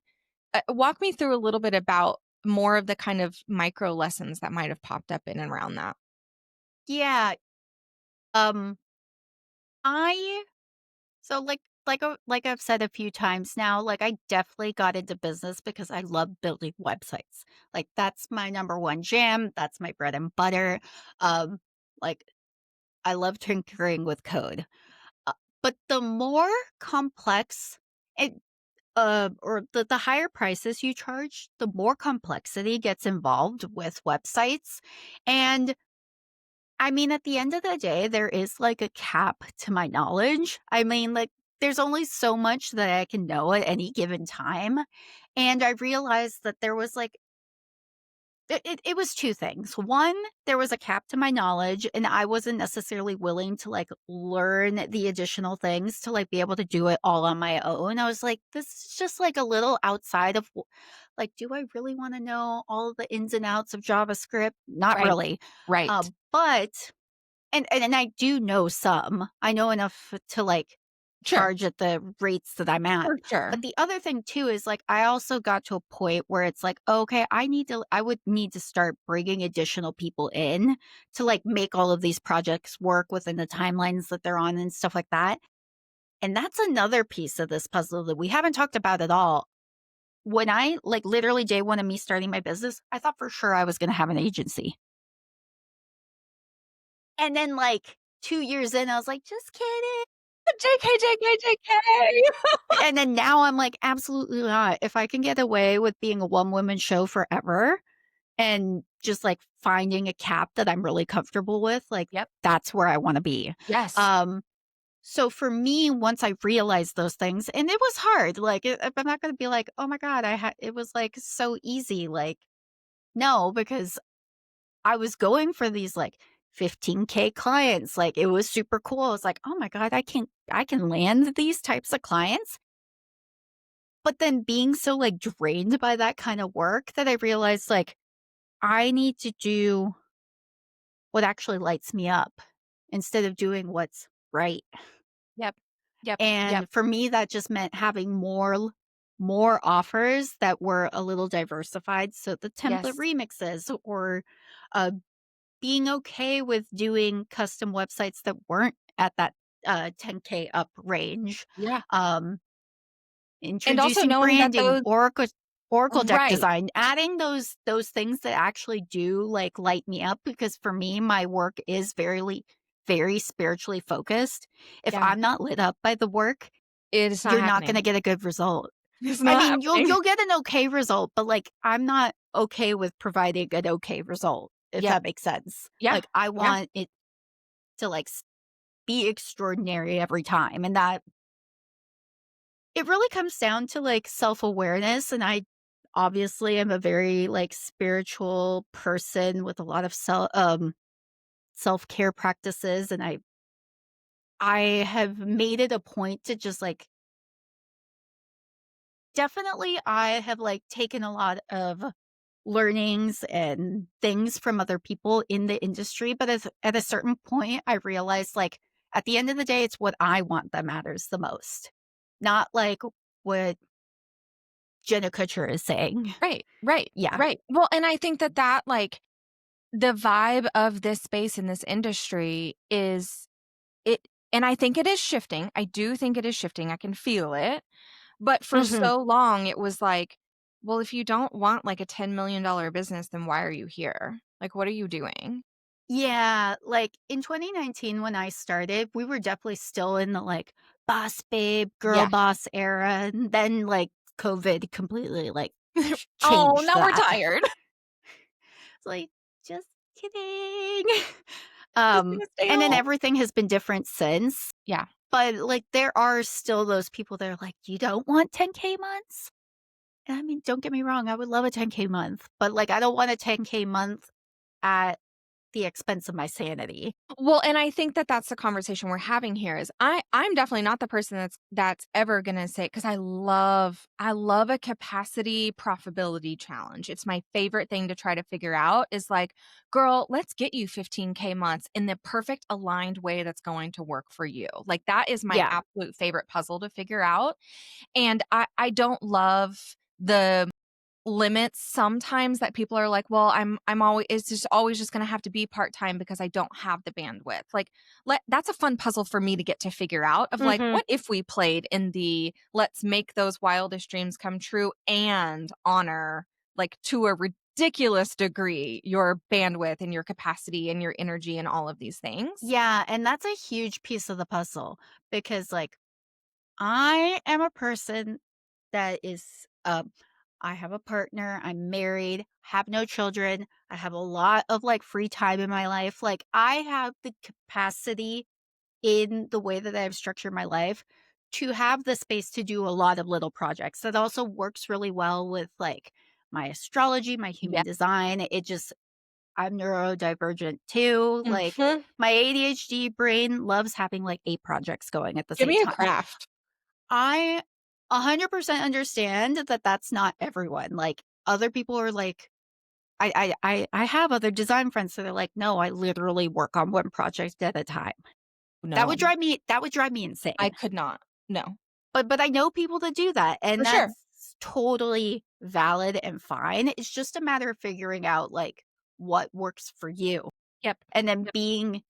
Speaker 1: Walk me through a little bit about more of the kind of micro lessons that might have popped up in and around that.
Speaker 2: Yeah, um, I so, like I've said a few times now, like, I definitely got into business because I love building websites. Like, that's my number 1 jam, that's my bread and butter. Um, like, I love tinkering with code. Uh, but the more complex it or the higher prices you charge, the more complexity gets involved with websites, and I mean, at the end of the day, there is, like, a cap to my knowledge. I mean, like, there's only so much that I can know at any given time, and I realized that there was, like it was 2 things. 1, there was a cap to my knowledge, and I wasn't necessarily willing to, like, learn the additional things to, like, be able to do it all on my own. I was like, "This is just, like, a little outside of like, do I really wanna know all the ins and outs of JavaScript? Not
Speaker 1: Right.
Speaker 2: really."
Speaker 1: Right.
Speaker 2: But and I do know some. I know enough to, like,
Speaker 1: Sure.
Speaker 2: charge at the rates that I'm at.
Speaker 1: For
Speaker 2: But
Speaker 1: sure.
Speaker 2: the other thing too is like I also got to a point where it's like, okay, I would need to start bringing additional people in to like make all of these projects work within the timelines that they're on and stuff like that. And that's another piece of this puzzle that we haven't talked about at all. When I like literally day one of me starting my business, I thought for sure I was going to have an agency. And then like 2 years in, I was like, just kidding.
Speaker 1: JK, JK, JK.
Speaker 2: And then now I'm like, absolutely not. If I can get away with being a one woman show forever and just like finding a cap that I'm really comfortable with, like
Speaker 1: Yep.
Speaker 2: that's where I want to be.
Speaker 1: Yes.
Speaker 2: Um, so for me, once I realized those things, and it was hard, like I'm not going to be like, oh my God, it was like so easy. Like, no, because I was going for these like 15K clients. Like it was super cool. I was like, oh my God, I can land these types of clients. But then being so, like, drained by that kind of work that I realized, like, I need to do what actually lights me up instead of doing what's right.
Speaker 1: Yep. Yep. Yep.
Speaker 2: And for me, that just meant having more offers that were a little diversified. So the template
Speaker 1: Yes.
Speaker 2: remixes or, uh, being okay with doing custom websites that weren't at that, 10K up range.
Speaker 1: Yeah.
Speaker 2: Um
Speaker 1: And also
Speaker 2: Introducing
Speaker 1: knowing that
Speaker 2: branding,
Speaker 1: those
Speaker 2: Oracle deck
Speaker 1: right.
Speaker 2: design, adding those things that actually do, like, light me up because for me, my work is very spiritually focused. If
Speaker 1: Yeah.
Speaker 2: I'm not lit up by the work,
Speaker 1: It is not
Speaker 2: you're not gonna
Speaker 1: happening.
Speaker 2: get a good result.
Speaker 1: It's
Speaker 2: I
Speaker 1: not
Speaker 2: mean, you'll
Speaker 1: happening.
Speaker 2: you'll get an okay result, but, like, I'm not okay with providing an okay result, if
Speaker 1: Yep.
Speaker 2: that makes sense.
Speaker 1: Yeah.
Speaker 2: Like, I
Speaker 1: Yeah.
Speaker 2: want it to, like, be extraordinary every time, and that it really comes down to, like, self-awareness, and I obviously am a very, like, spiritual person with a lot of self-care practices, and I have made it a point to just, like definitely I have, like, taken a lot of learnings and things from other people in the industry, but as at a certain point, I realized, like, at the end of the day, it's what I want that matters the most, not, like, what Jenna Kutcher is saying.
Speaker 1: Right. Right.
Speaker 2: Yeah.
Speaker 1: Right. Well, and I think that, like, the vibe of this space in this industry is it and I think it is shifting. I do think it is shifting. I can feel it. But for
Speaker 2: Mhm.
Speaker 1: so long, it was like, well, if you don't want like a $10 million business, then why are you here? Like, what are you doing?
Speaker 2: Yeah, like, in 2019 when I started, we were definitely still in the, like, boss babe, girl
Speaker 1: Yeah.
Speaker 2: boss era, and then, like, COVID completely, like,
Speaker 1: Oh,
Speaker 2: changed
Speaker 1: now we're
Speaker 2: that.
Speaker 1: tired.
Speaker 2: It's like, "Just kidding."
Speaker 1: Just gonna stay
Speaker 2: And then
Speaker 1: home.
Speaker 2: everything has been different since,
Speaker 1: Yeah.
Speaker 2: but, like, there are still those people that are like, "You don't want 10K months?" And I mean, don't get me wrong, I would love a 10K month, but, like, I don't want a 10K month at the expense of my sanity.
Speaker 1: Well, and I think that that's the conversation we're having here is I'm definitely not the person that's ever going to say cuz I love a capacity profitability challenge. It's my favorite thing to try to figure out is like, girl, let's get you 15K months in the perfect aligned way that's going to work for you. Like that is my
Speaker 2: Yeah.
Speaker 1: absolute favorite puzzle to figure out. And I don't love the limits sometimes that people are like, "Well, I'm always it's just always just gonna have to be part-time because I don't have the bandwidth." Like, that's a fun puzzle for me to get to figure out of like,
Speaker 2: Mhm.
Speaker 1: what if we played in the let's make those wildest dreams come true and honor, like, to a ridiculous degree, your bandwidth and your capacity and your energy and all of these things?
Speaker 2: Yeah, and that's a huge piece of the puzzle because, like, I am a person that is, I have a partner, I'm married, have no children, I have a lot of, like, free time in my life, like, I have the capacity in the way that I've structured my life to have the space to do a lot of little projects. That also works really well with, like, my astrology, my human
Speaker 1: Yeah.
Speaker 2: design, it just I'm neurodivergent too, like,
Speaker 1: Mhm.
Speaker 2: my ADHD brain loves having, like, 8 projects going at the
Speaker 1: Give
Speaker 2: same
Speaker 1: me a
Speaker 2: time.
Speaker 1: craft.
Speaker 2: I 100% understand that that's not everyone, like, other people are like I have other design friends that are like, "No, I literally work on one project at a time."
Speaker 1: No,
Speaker 2: That would drive me
Speaker 1: I
Speaker 2: insane.
Speaker 1: could not. No,
Speaker 2: But I know people that do that,
Speaker 1: for
Speaker 2: and
Speaker 1: sure.
Speaker 2: that's totally valid and fine. It's just a matter of figuring out, like, what works for you,
Speaker 1: Yep.
Speaker 2: and then
Speaker 1: Yep.
Speaker 2: being,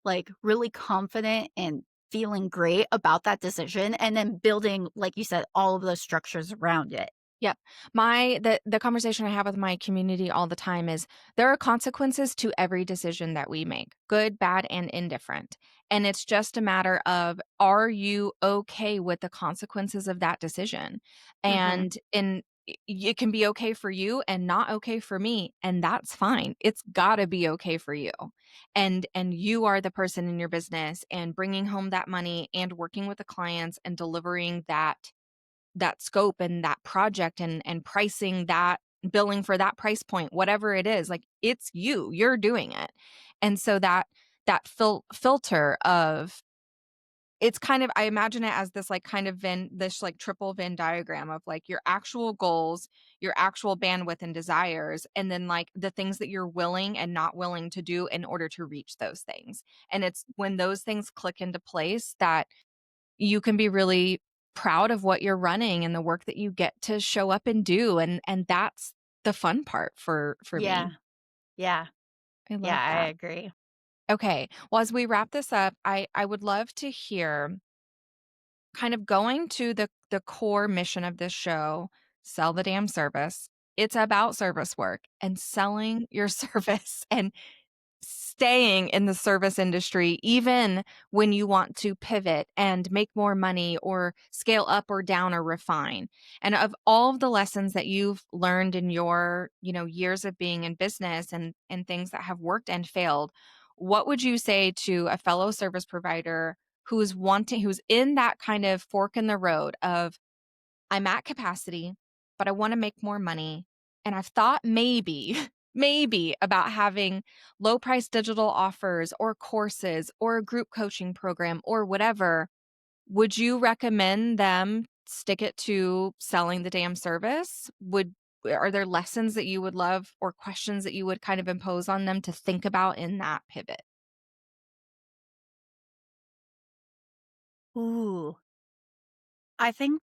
Speaker 2: like, really confident and feeling great about that decision, and then building, like you said, all of those structures around it.
Speaker 1: Yep. The conversation I have with my community all the time is there are consequences to every decision that we make, good, bad, and indifferent. And it's just a matter of, are you okay with the consequences of that decision?
Speaker 2: Mhm.
Speaker 1: And it can be okay for you and not okay for me, and that's fine. It's got to be okay for you. And you are the person in your business and bringing home that money and working with the clients and delivering that scope and that project and pricing that, billing for that price point, whatever it is, like, it's you're doing it. And so that filter of, it's kind of, I imagine it as this like kind of this like triple Venn diagram of like your actual goals, your actual bandwidth and desires, and then like the things that you're willing and not willing to do in order to reach those things. And it's when those things click into place that you can be really proud of what you're running and the work that you get to show up and do, and that's the fun part for
Speaker 2: Yeah.
Speaker 1: me.
Speaker 2: Yeah.
Speaker 1: I
Speaker 2: Yeah,
Speaker 1: love
Speaker 2: I
Speaker 1: that.
Speaker 2: agree.
Speaker 1: Okay, well, as we wrap this up, I would love to hear kind of going to the core mission of this show, sell the damn service. It's about service work and selling your service and staying in the service industry, even when you want to pivot and make more money or scale up or down or refine. And of all of the lessons that you've learned in your, years of being in business and things that have worked and failed, what would you say to a fellow service provider who's in that kind of fork in the road of, I'm at capacity, but I wanna make more money, and I've thought maybe, maybe about having low price digital offers or courses or a group coaching program or whatever. Would you recommend them stick it to selling the damn service? Are there lessons that you would love or questions that you would kind of impose on them to think about in that pivot?
Speaker 2: Ooh. I think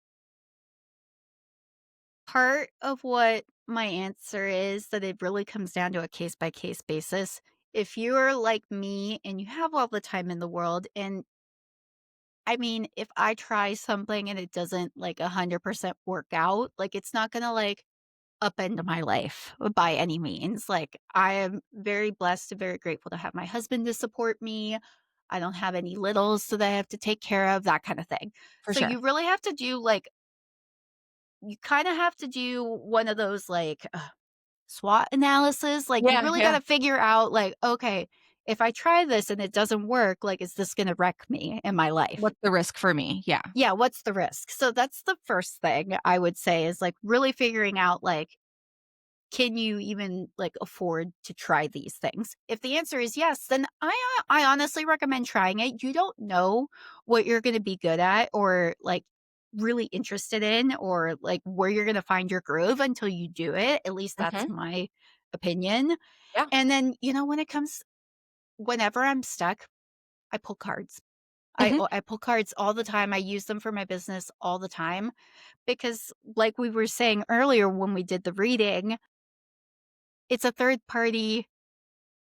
Speaker 2: part of what my answer is that it really comes down to a case by case basis. If you're like me and you have all the time in the world, and I mean, if I try something and it doesn't like 100% work out, like it's not going to like upend my life by any means. Like I am very blessed and very grateful to have my husband to support me. I don't have any littles that I have to take care of, that kind of thing.
Speaker 1: For
Speaker 2: So
Speaker 1: sure.
Speaker 2: you really have to do like you kind of have to do one of those like SWOT analysis. Like you
Speaker 1: Yeah,
Speaker 2: really got
Speaker 1: yeah.
Speaker 2: to figure out like, okay, if I try this and it doesn't work, like, is this going to wreck me in my life?
Speaker 1: What's the risk for me? Yeah.
Speaker 2: Yeah. What's the risk? So that's the first thing I would say is like really figuring out like, can you even like afford to try these things? If the answer is yes, then I honestly recommend trying it. You don't know what you're going to be good at or like really interested in or like where you're going to find your groove until you do it. At least that's
Speaker 1: Mhm.
Speaker 2: my opinion.
Speaker 1: Yeah.
Speaker 2: And then, when it comes whenever I'm stuck, I pull cards.
Speaker 1: Mhm.
Speaker 2: I pull cards all the time. I use them for my business all the time because like we were saying earlier when we did the reading, it's a third party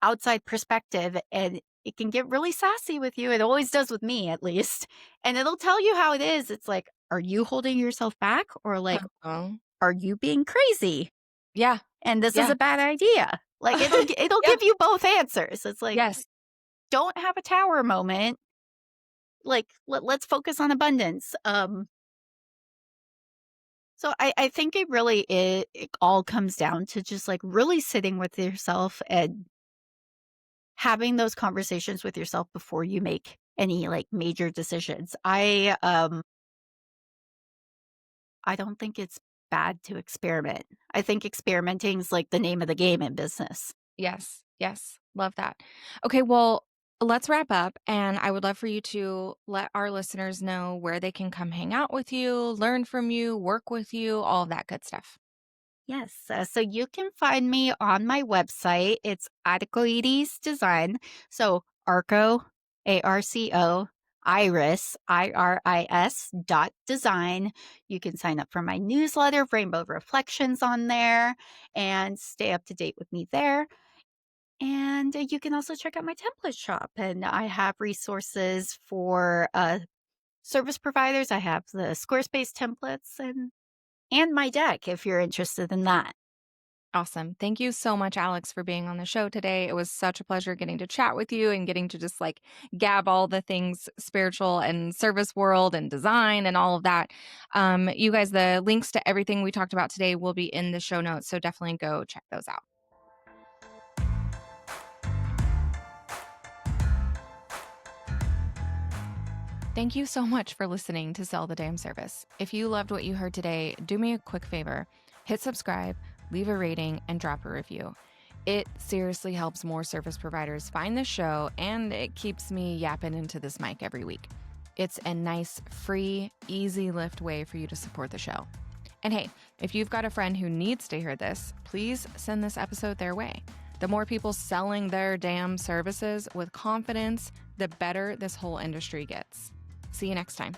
Speaker 2: outside perspective and it can get really sassy with you. It always does with me at least. And it'll tell you how it is. It's like, are you holding yourself back or like
Speaker 1: Oh.
Speaker 2: are you being crazy?
Speaker 1: Yeah.
Speaker 2: And this is
Speaker 1: Yeah.
Speaker 2: a bad idea. Like it'll
Speaker 1: Yeah.
Speaker 2: give you both answers. It's like
Speaker 1: Yes.
Speaker 2: don't have a tower moment. Like let's focus on abundance. So I think it all comes down to just like really sitting with yourself and having those conversations with yourself before you make any like major decisions. I don't think it's bad to experiment. I think experimenting is like the name of the game in business.
Speaker 1: Yes. Yes. Love that. Okay, well, let's wrap up, and I would love for you to let our listeners know where they can come hang out with you, learn from you, work with you, all of that good stuff.
Speaker 2: Yes. So you can find me on my website. It's Arcoides Design. So Arco, ARCO, Iris, IRIS .design. You can sign up for my newsletter, Rainbow Reflections, on there and stay up to date with me there. And you can also check out my template shop. And I have resources for service providers. I have the Squarespace templates and my deck if you're interested in that.
Speaker 1: Awesome. Thank you so much, Alex, for being on the show today. It was such a pleasure getting to chat with you and getting to just like gab all the things spiritual and service world and design and all of that. You guys, the links to everything we talked about today will be in the show notes. So definitely go check those out. Thank you so much for listening to Sell the Damn Service. If you loved what you heard today, do me a quick favor. Hit subscribe, leave a rating, and drop a review. It seriously helps more service providers find the show, and it keeps me yapping into this mic every week. It's a nice, free, easy lift way for you to support the show. And hey, if you've got a friend who needs to hear this, please send this episode their way. The more people selling their damn services with confidence, the better this whole industry gets. See you next time.